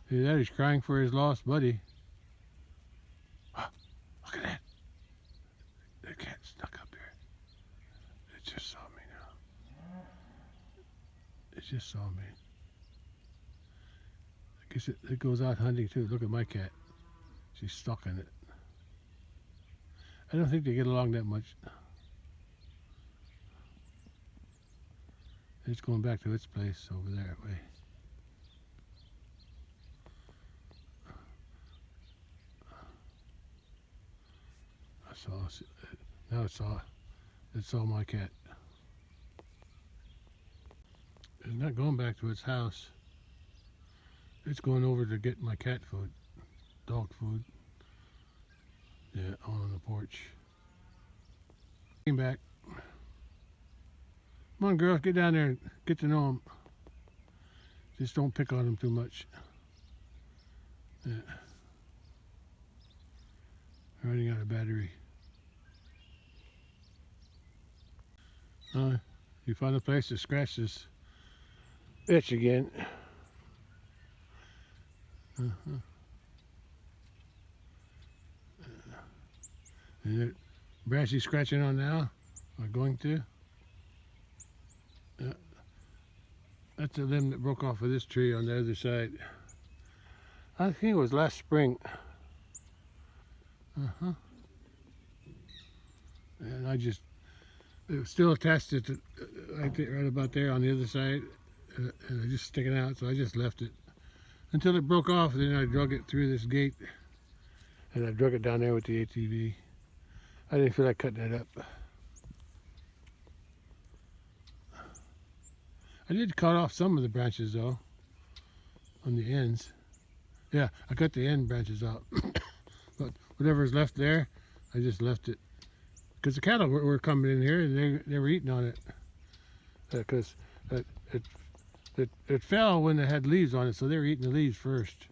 See that? He's crying for his lost buddy. Look at that. The cat snuck up here. It just saw me now. It just saw me. I guess it goes out hunting too. Look at my cat. She's stuck in it. I don't think they get along that much. It's going back to its place over there that way. Now it saw my cat. It's not going back to its house. It's going over to get my cat food, dog food. Yeah, on the porch. Came back. Come on, girls, get down there and get to know them. Just don't pick on them too much. Yeah. Running out of battery. You found a place to scratch this itch again. And that branch he's scratching on now, or going to. That's a limb that broke off of this tree on the other side. I think it was last spring. And it was still attached to right about there on the other side, and it just sticking out, so I just left it until it broke off. Then I drug it through this gate, and I drug it down there with the ATV. I didn't feel like cutting it up. I did cut off some of the branches though, on the ends. Yeah, I cut the end branches out. But whatever's left there, I just left it. Because the cattle were coming in here and they were eating on it. Because it fell when it had leaves on it, so they were eating the leaves first.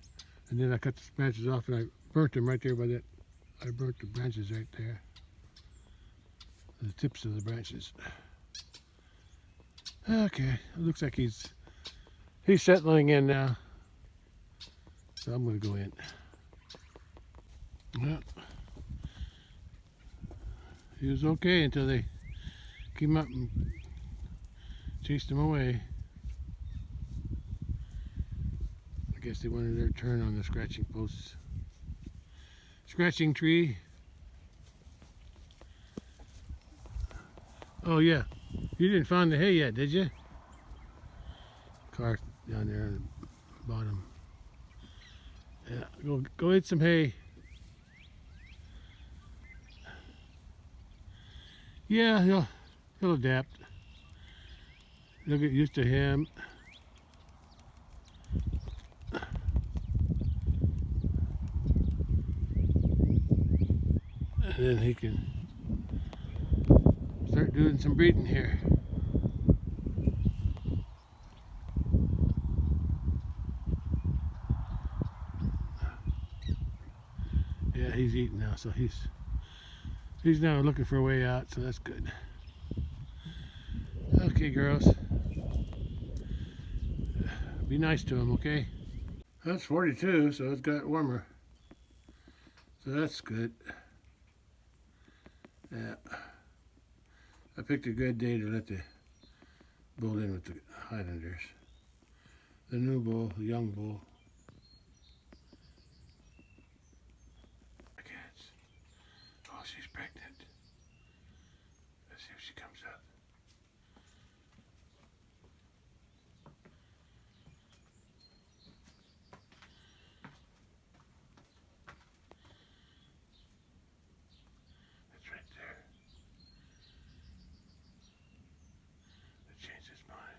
And then I cut the branches off and I burnt them right there by that. I burnt the branches right there. The tips of the branches. Okay, it looks like he's settling in now. So I'm gonna go in. Well, he was okay until they came up and chased him away. I guess they wanted their turn on the scratching posts. Scratching tree. Oh yeah, you didn't find the hay yet, did you? Car down there on the bottom. Yeah, go eat some hay. Yeah, he'll adapt. They'll get used to him. And then he can start doing some breeding here. Yeah, he's eating now, so he's now looking for a way out, so that's good. Okay, girls. Be nice to him, okay? That's 42, so it's got warmer. So that's good. Yeah. I picked a good day to let the bull in with the Highlanders. The new bull, the young bull. Oh, she's pregnant. Let's see if she comes up. It's right there. It changed its mind.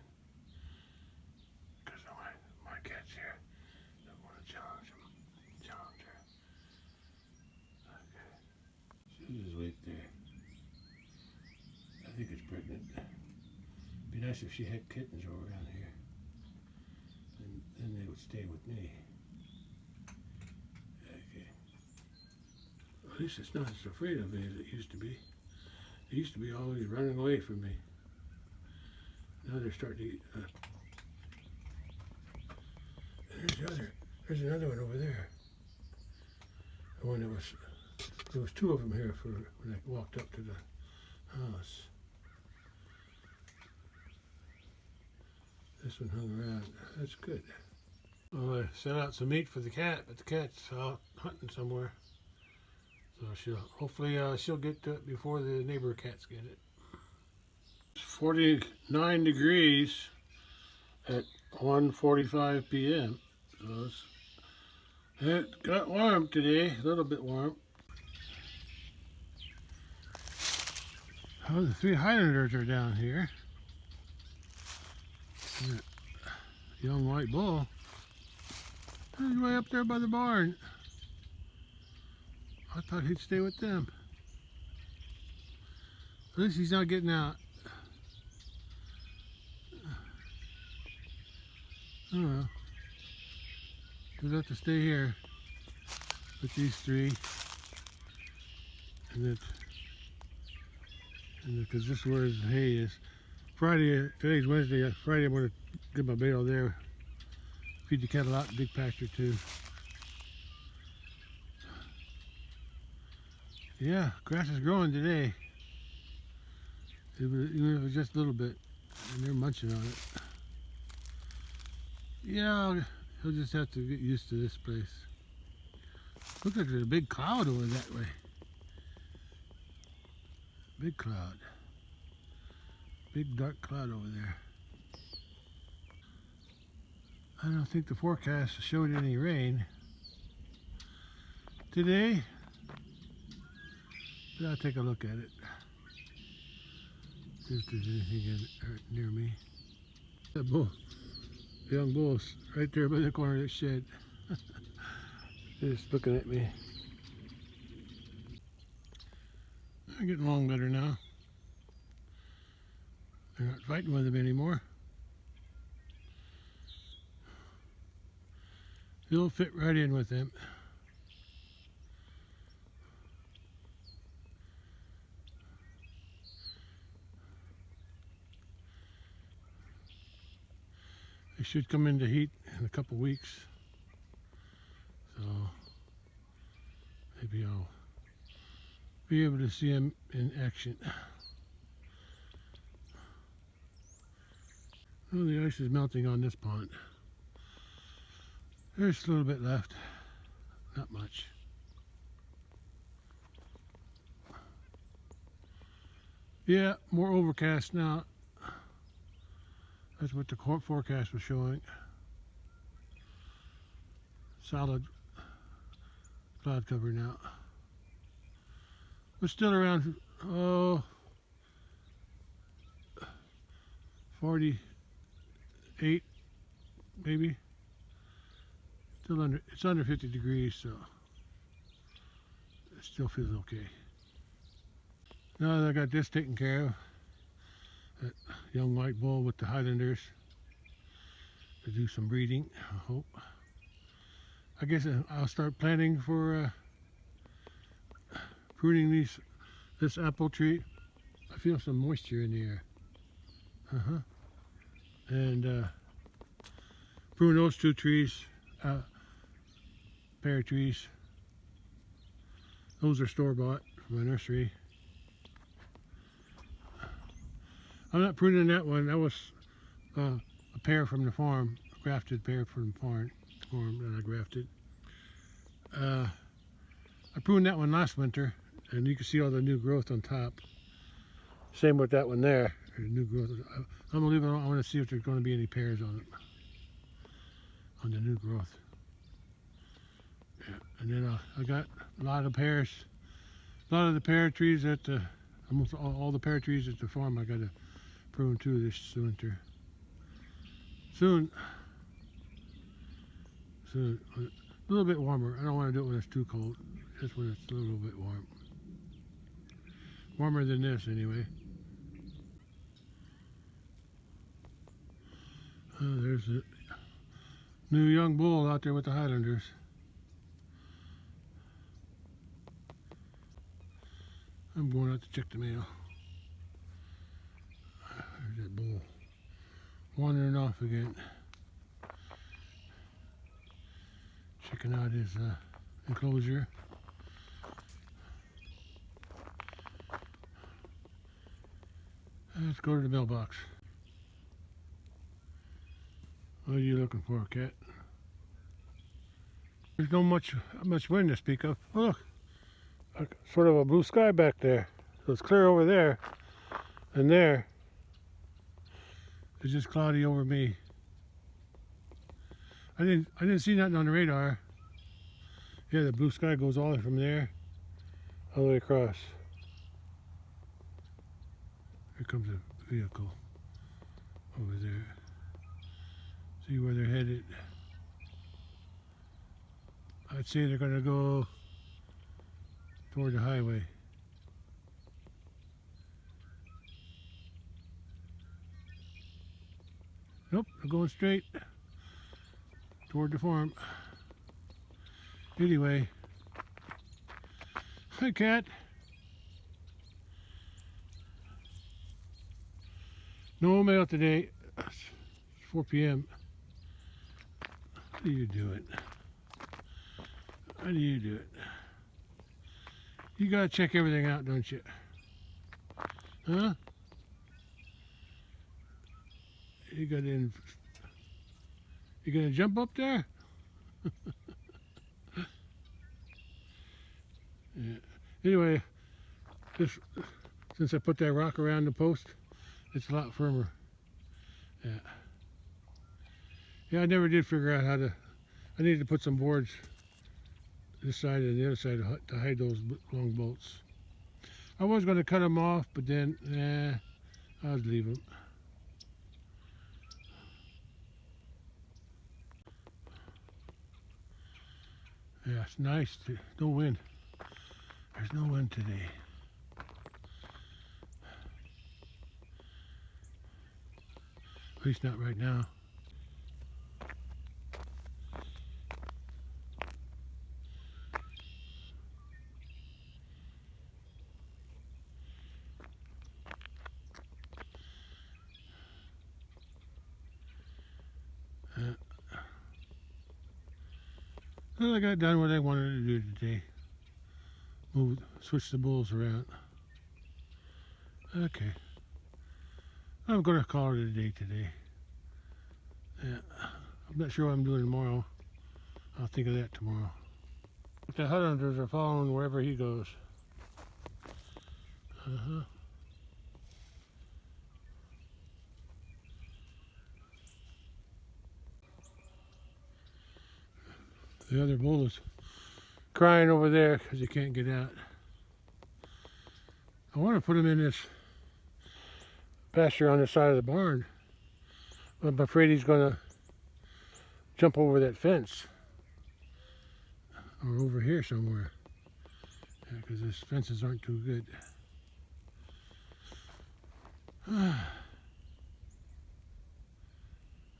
Because my cat's here. Don't want to challenge her. Okay. She'll just wait there. I think it's pregnant. Be nice if she had kittens all around here. And then they would stay with me. Okay. At least it's not as afraid of me as it used to be. It used to be always running away from me. Now they're starting to eat. There's another one over there. The one that there was two of them here when I walked up to the house. This one hung around. That's good. Well, I set out some meat for the cat, but the cat's out hunting somewhere. So hopefully she'll get to it before the neighbor cats get it. It's 49 degrees at 1:45 p.m. So it got warm today, a little bit warm. Oh, the three Highlanders are down here. That young white bull. He's way up there by the barn. I thought he'd stay with them. At least he's not getting out. Oh well. He'll have to stay here with these three. and because this is where the hay is. Friday, today's Wednesday. Friday, I'm going to get my bale there. Feed the cattle out in big pasture too. Yeah, grass is growing today. Even if it's just a little bit, and they're munching on it. Yeah, he'll just have to get used to this place. Looks like there's a big cloud over that way. Big cloud. Big dark cloud over there. I don't think the forecast showed any rain today. But I'll take a look at it. See if there's anything near me. That bull, the young bull's right there by the corner of the shed. Just looking at me. They're getting along better now. They're not fighting with him anymore. He'll fit right in with them. They should come into heat in a couple weeks. So maybe I'll be able to see him in action. Oh, the ice is melting on this pond. There's a little bit left, not much. Yeah, more overcast now. That's what the forecast was showing. Solid cloud cover now. We're still around, 48 maybe. Still under, it's under 50 degrees, so it still feels okay. Now that I got this taken care of, that young white bull with the Highlanders, to do some breeding, I hope. I guess I'll start planning for pruning this apple tree. I feel some moisture in the air. And prune those two trees, pear trees. Those are store-bought from my nursery. I'm not pruning that one. That was a pear from the farm, a grafted pear from the farm that I grafted. I pruned that one last winter, and you can see all the new growth on top. Same with that one there. There's new growth. I'm gonna leave it on. I want to see if there's going to be any pears on it, on the new growth. Yeah. And then I got a lot of pears. A lot of the pear trees at the, almost all the pear trees at the farm, I got to prune too this winter. Soon. A little bit warmer. I don't want to do it when it's too cold. Just when it's a little bit warm. Warmer than this anyway. There's a new young bull out there with the Highlanders. I'm going out to check the mail. There's that bull wandering off again. Checking out his enclosure. Let's go to the mailbox. What are you looking for, cat? There's no much wind to speak of. Oh, look, sort of a blue sky back there. So it's clear over there, and there. It's just cloudy over me. I didn't see nothing on the radar. Yeah, the blue sky goes all the way from there, all the way across. Here comes a vehicle over there. See where they're headed. I'd say they're going to go toward the highway. Nope, they're going straight toward the farm. Anyway, hi cat. No mail today. It's 4 p.m. How do you do it? How do you do it? You gotta check everything out, don't you? Huh? You gonna jump up there? Yeah. Anyway, since I put that rock around the post, it's a lot firmer. Yeah. Yeah, I never did figure out how to. I needed to put some boards this side and the other side to hide those long bolts. I was going to cut them off, but then, I'll leave them. Yeah, it's nice. No wind. There's no wind today. At least not right now. Well, I got done what I wanted to do today. Switch the bulls around. Okay. I'm going to call it a day today. Yeah. I'm not sure what I'm doing tomorrow. I'll think of that tomorrow. The Highlanders are following wherever he goes. The other bull is crying over there because he can't get out. I want to put him in this pasture on the side of the barn, but I'm afraid he's going to jump over that fence or over here somewhere, because these fences aren't too good.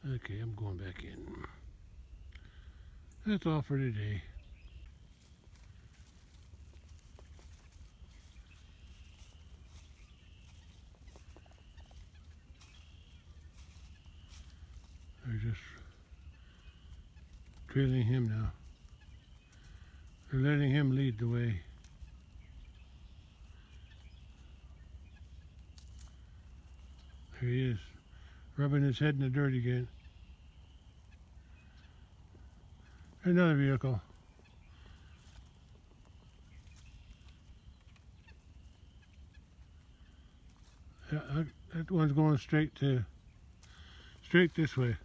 Okay, I'm going back in. That's all for today. They're just trailing him now. They're letting him lead the way. There he is, rubbing his head in the dirt again. Another vehicle. Yeah, that one's going straight this way.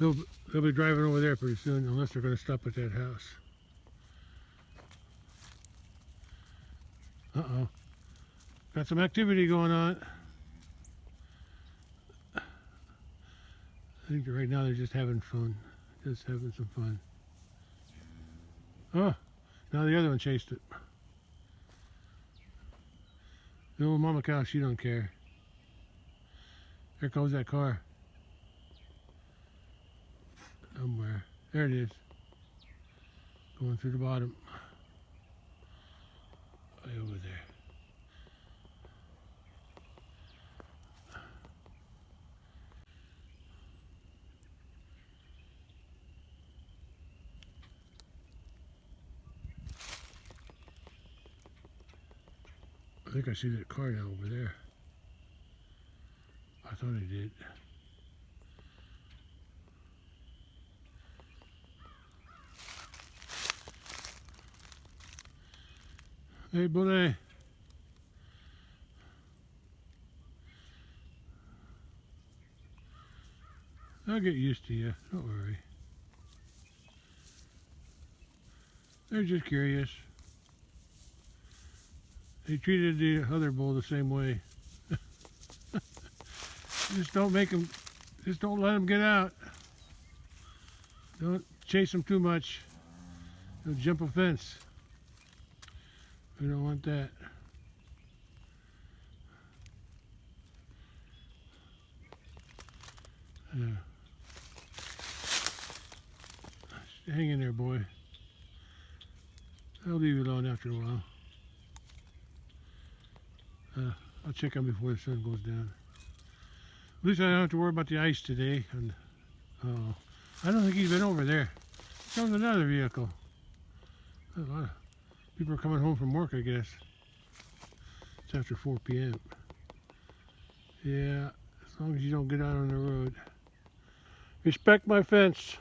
They'll be driving over there pretty soon, unless they're going to stop at that house. Uh-oh. Got some activity going on. I think that right now they're just having fun. Just having some fun. Oh, now the other one chased it. The old mama cow, she don't care. There goes that car. Somewhere. There it is. Going through the bottom. Way over there. I think I see that car now over there. I thought I did. Hey, buddy. I'll get used to you. Don't worry. They're just curious. They treated the other bull the same way. Just don't let them get out. Don't chase them too much. They'll jump a fence. We don't want that. Yeah. Hang in there, boy. I'll leave you alone after a while. I'll check on before the sun goes down. At least I don't have to worry about the ice today. And I don't think he's been over there. Comes another vehicle. A lot of people are coming home from work, I guess. It's after 4 p.m. Yeah, as long as you don't get out on the road. Respect my fence.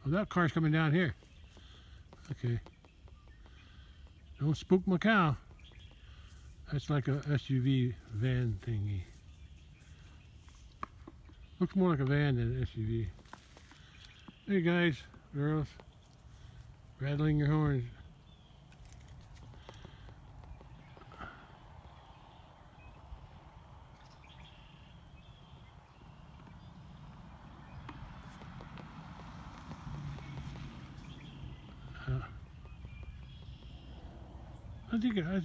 Oh, that car's coming down here. Okay. Don't spook my cow. That's like a SUV van thingy. Looks more like a van than an SUV. Hey guys, girls, rattling your horns. I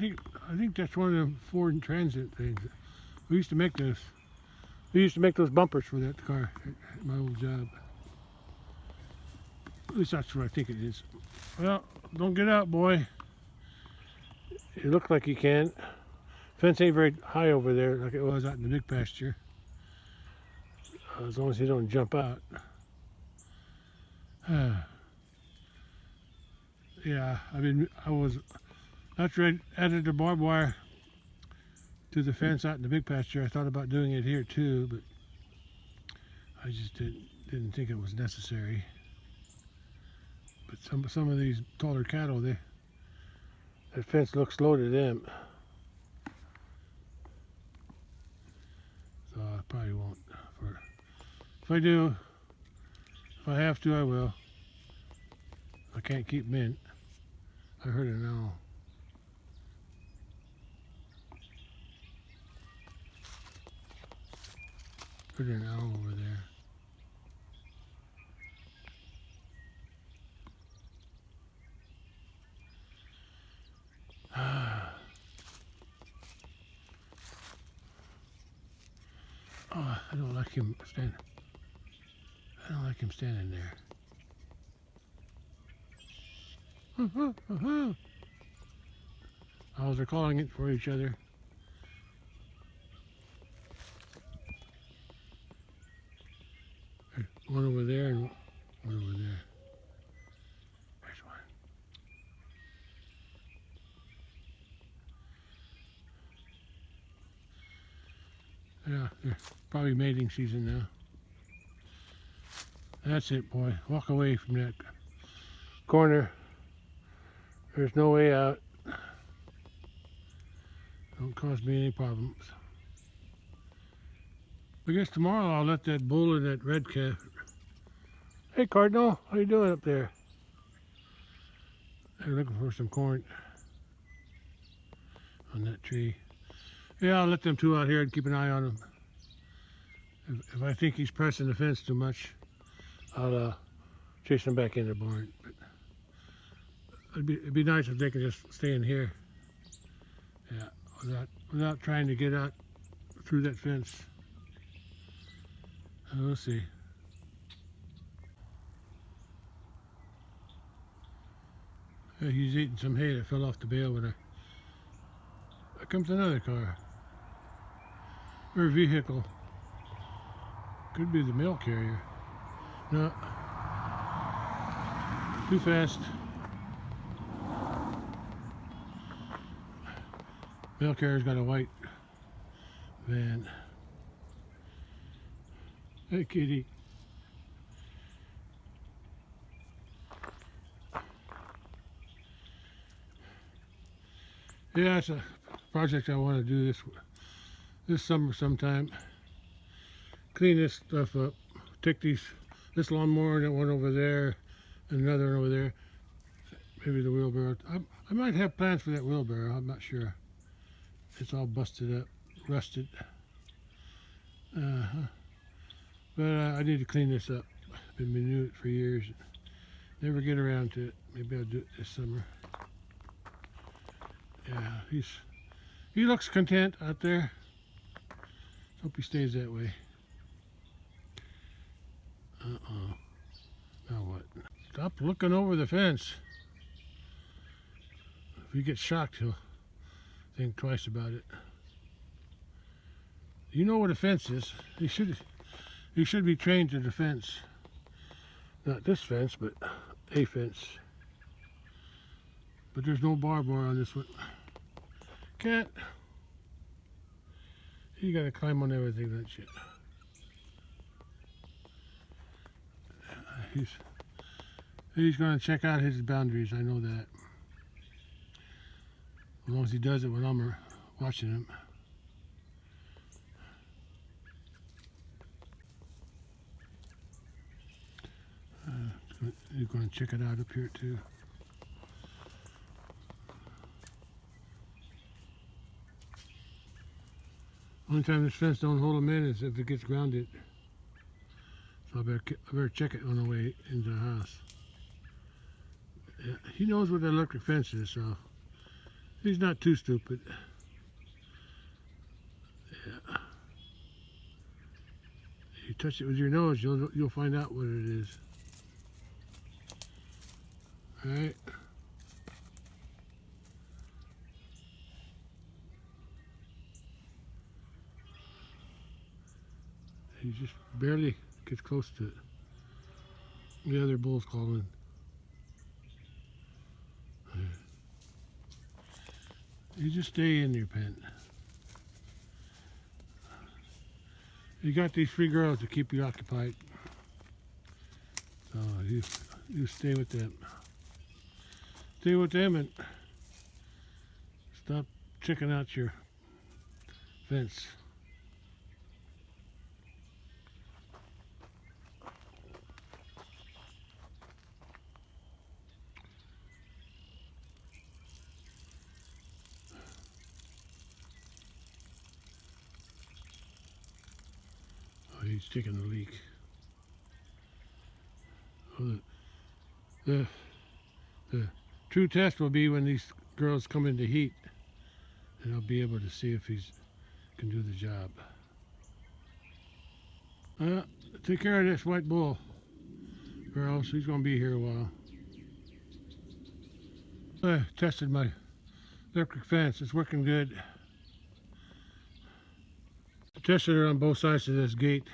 think that's one of the Ford Transit things. We used to make those. We used to make those bumpers for that car at my old job. At least that's what I think it is. Well, don't get out, boy. It looks like you can. Fence ain't very high over there like it was out in the big pasture. As long as you don't jump out. Yeah, I was after I added the barbed wire to the fence out in the big pasture. I thought about doing it here too, but I just didn't think it was necessary. But some of these taller cattle, that fence looks low to them. So I probably won't. If I do, if I have to, I will. I can't keep them in. I heard an owl. Heard an owl over there. Oh, I don't like him standing. I don't like him standing there. Owls are calling it for each other. There's one over there and one over there. There's one. Yeah, they're probably mating season now. That's it, boy. Walk away from that corner. There's no way out. Don't cause me any problems. I guess tomorrow I'll let that bull and that red calf. Hey Cardinal, how you doing up there? They're looking for some corn on that tree. Yeah, I'll let them two out here and keep an eye on them. If I think he's pressing the fence too much, I'll chase him back in the barn. But it'd be nice if they could just stay in here. Yeah, without trying to get out through that fence. We'll see. He's eating some hay that fell off the bale when there comes another car. Or vehicle. Could be the mail carrier. No. Too fast. Mail carrier's got a white van. Hey kitty. Yeah, it's a project I want to do this summer sometime. Clean this stuff up. Take this lawnmower and that one over there, and another one over there. Maybe the wheelbarrow. I might have plans for that wheelbarrow. I'm not sure. It's all busted up, rusted. But I need to clean this up. I've been doing it for years. Never get around to it. Maybe I'll do it this summer. Yeah, he looks content out there. Hope he stays that way. Uh-oh. Stop looking over the fence. If he gets shocked, he'll think twice about it. You know what a fence is. He should be trained to the fence. Not this fence, but a fence. But there's no barbed wire on this one. Cat, you gotta climb on everything, don't you? He's gonna check out his boundaries, I know that. As long as he does it when I'm watching him. He's gonna check it out up here too. Only time this fence don't hold him in is if it gets grounded. So I better check it on the way into the house. Yeah, he knows what the electric fence is, so he's not too stupid. Yeah. You touch it with your nose, you'll find out what it is. All right. He just barely gets close to it. The other bull's calling. You just stay in your pen. You got these 3 girls to keep you occupied. So you stay with them. Stay with them and stop checking out your fence. Oh, he's taking a leak. Oh, the true test will be when these girls come into heat, and I'll be able to see if he can do the job. Take care of this white bull, girls. He's going to be here a while. I tested my electric fence. It's working good. I tested it on both sides of this gate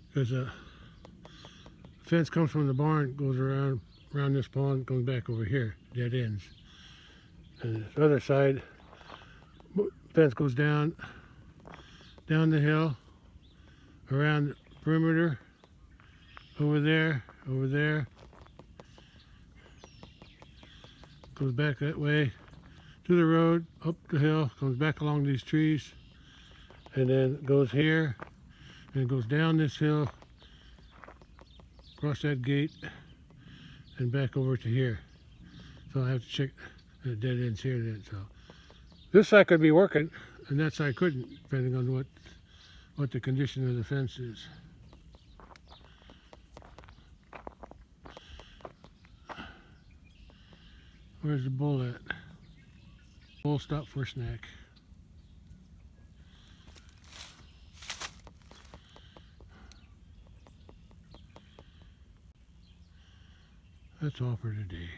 because the fence comes from the barn, goes around this pond, goes back over here, dead ends. And this other side, fence goes down the hill, around the perimeter, over there, goes back that way to the road, up the hill, comes back along these trees, and then goes here, and it goes down this hill, across that gate, and back over to here. So I have to check the dead ends here then. So this side could be working, and that side couldn't, depending on what the condition of the fence is. Where's the bull at? Bull stopped for a snack. That's all for today.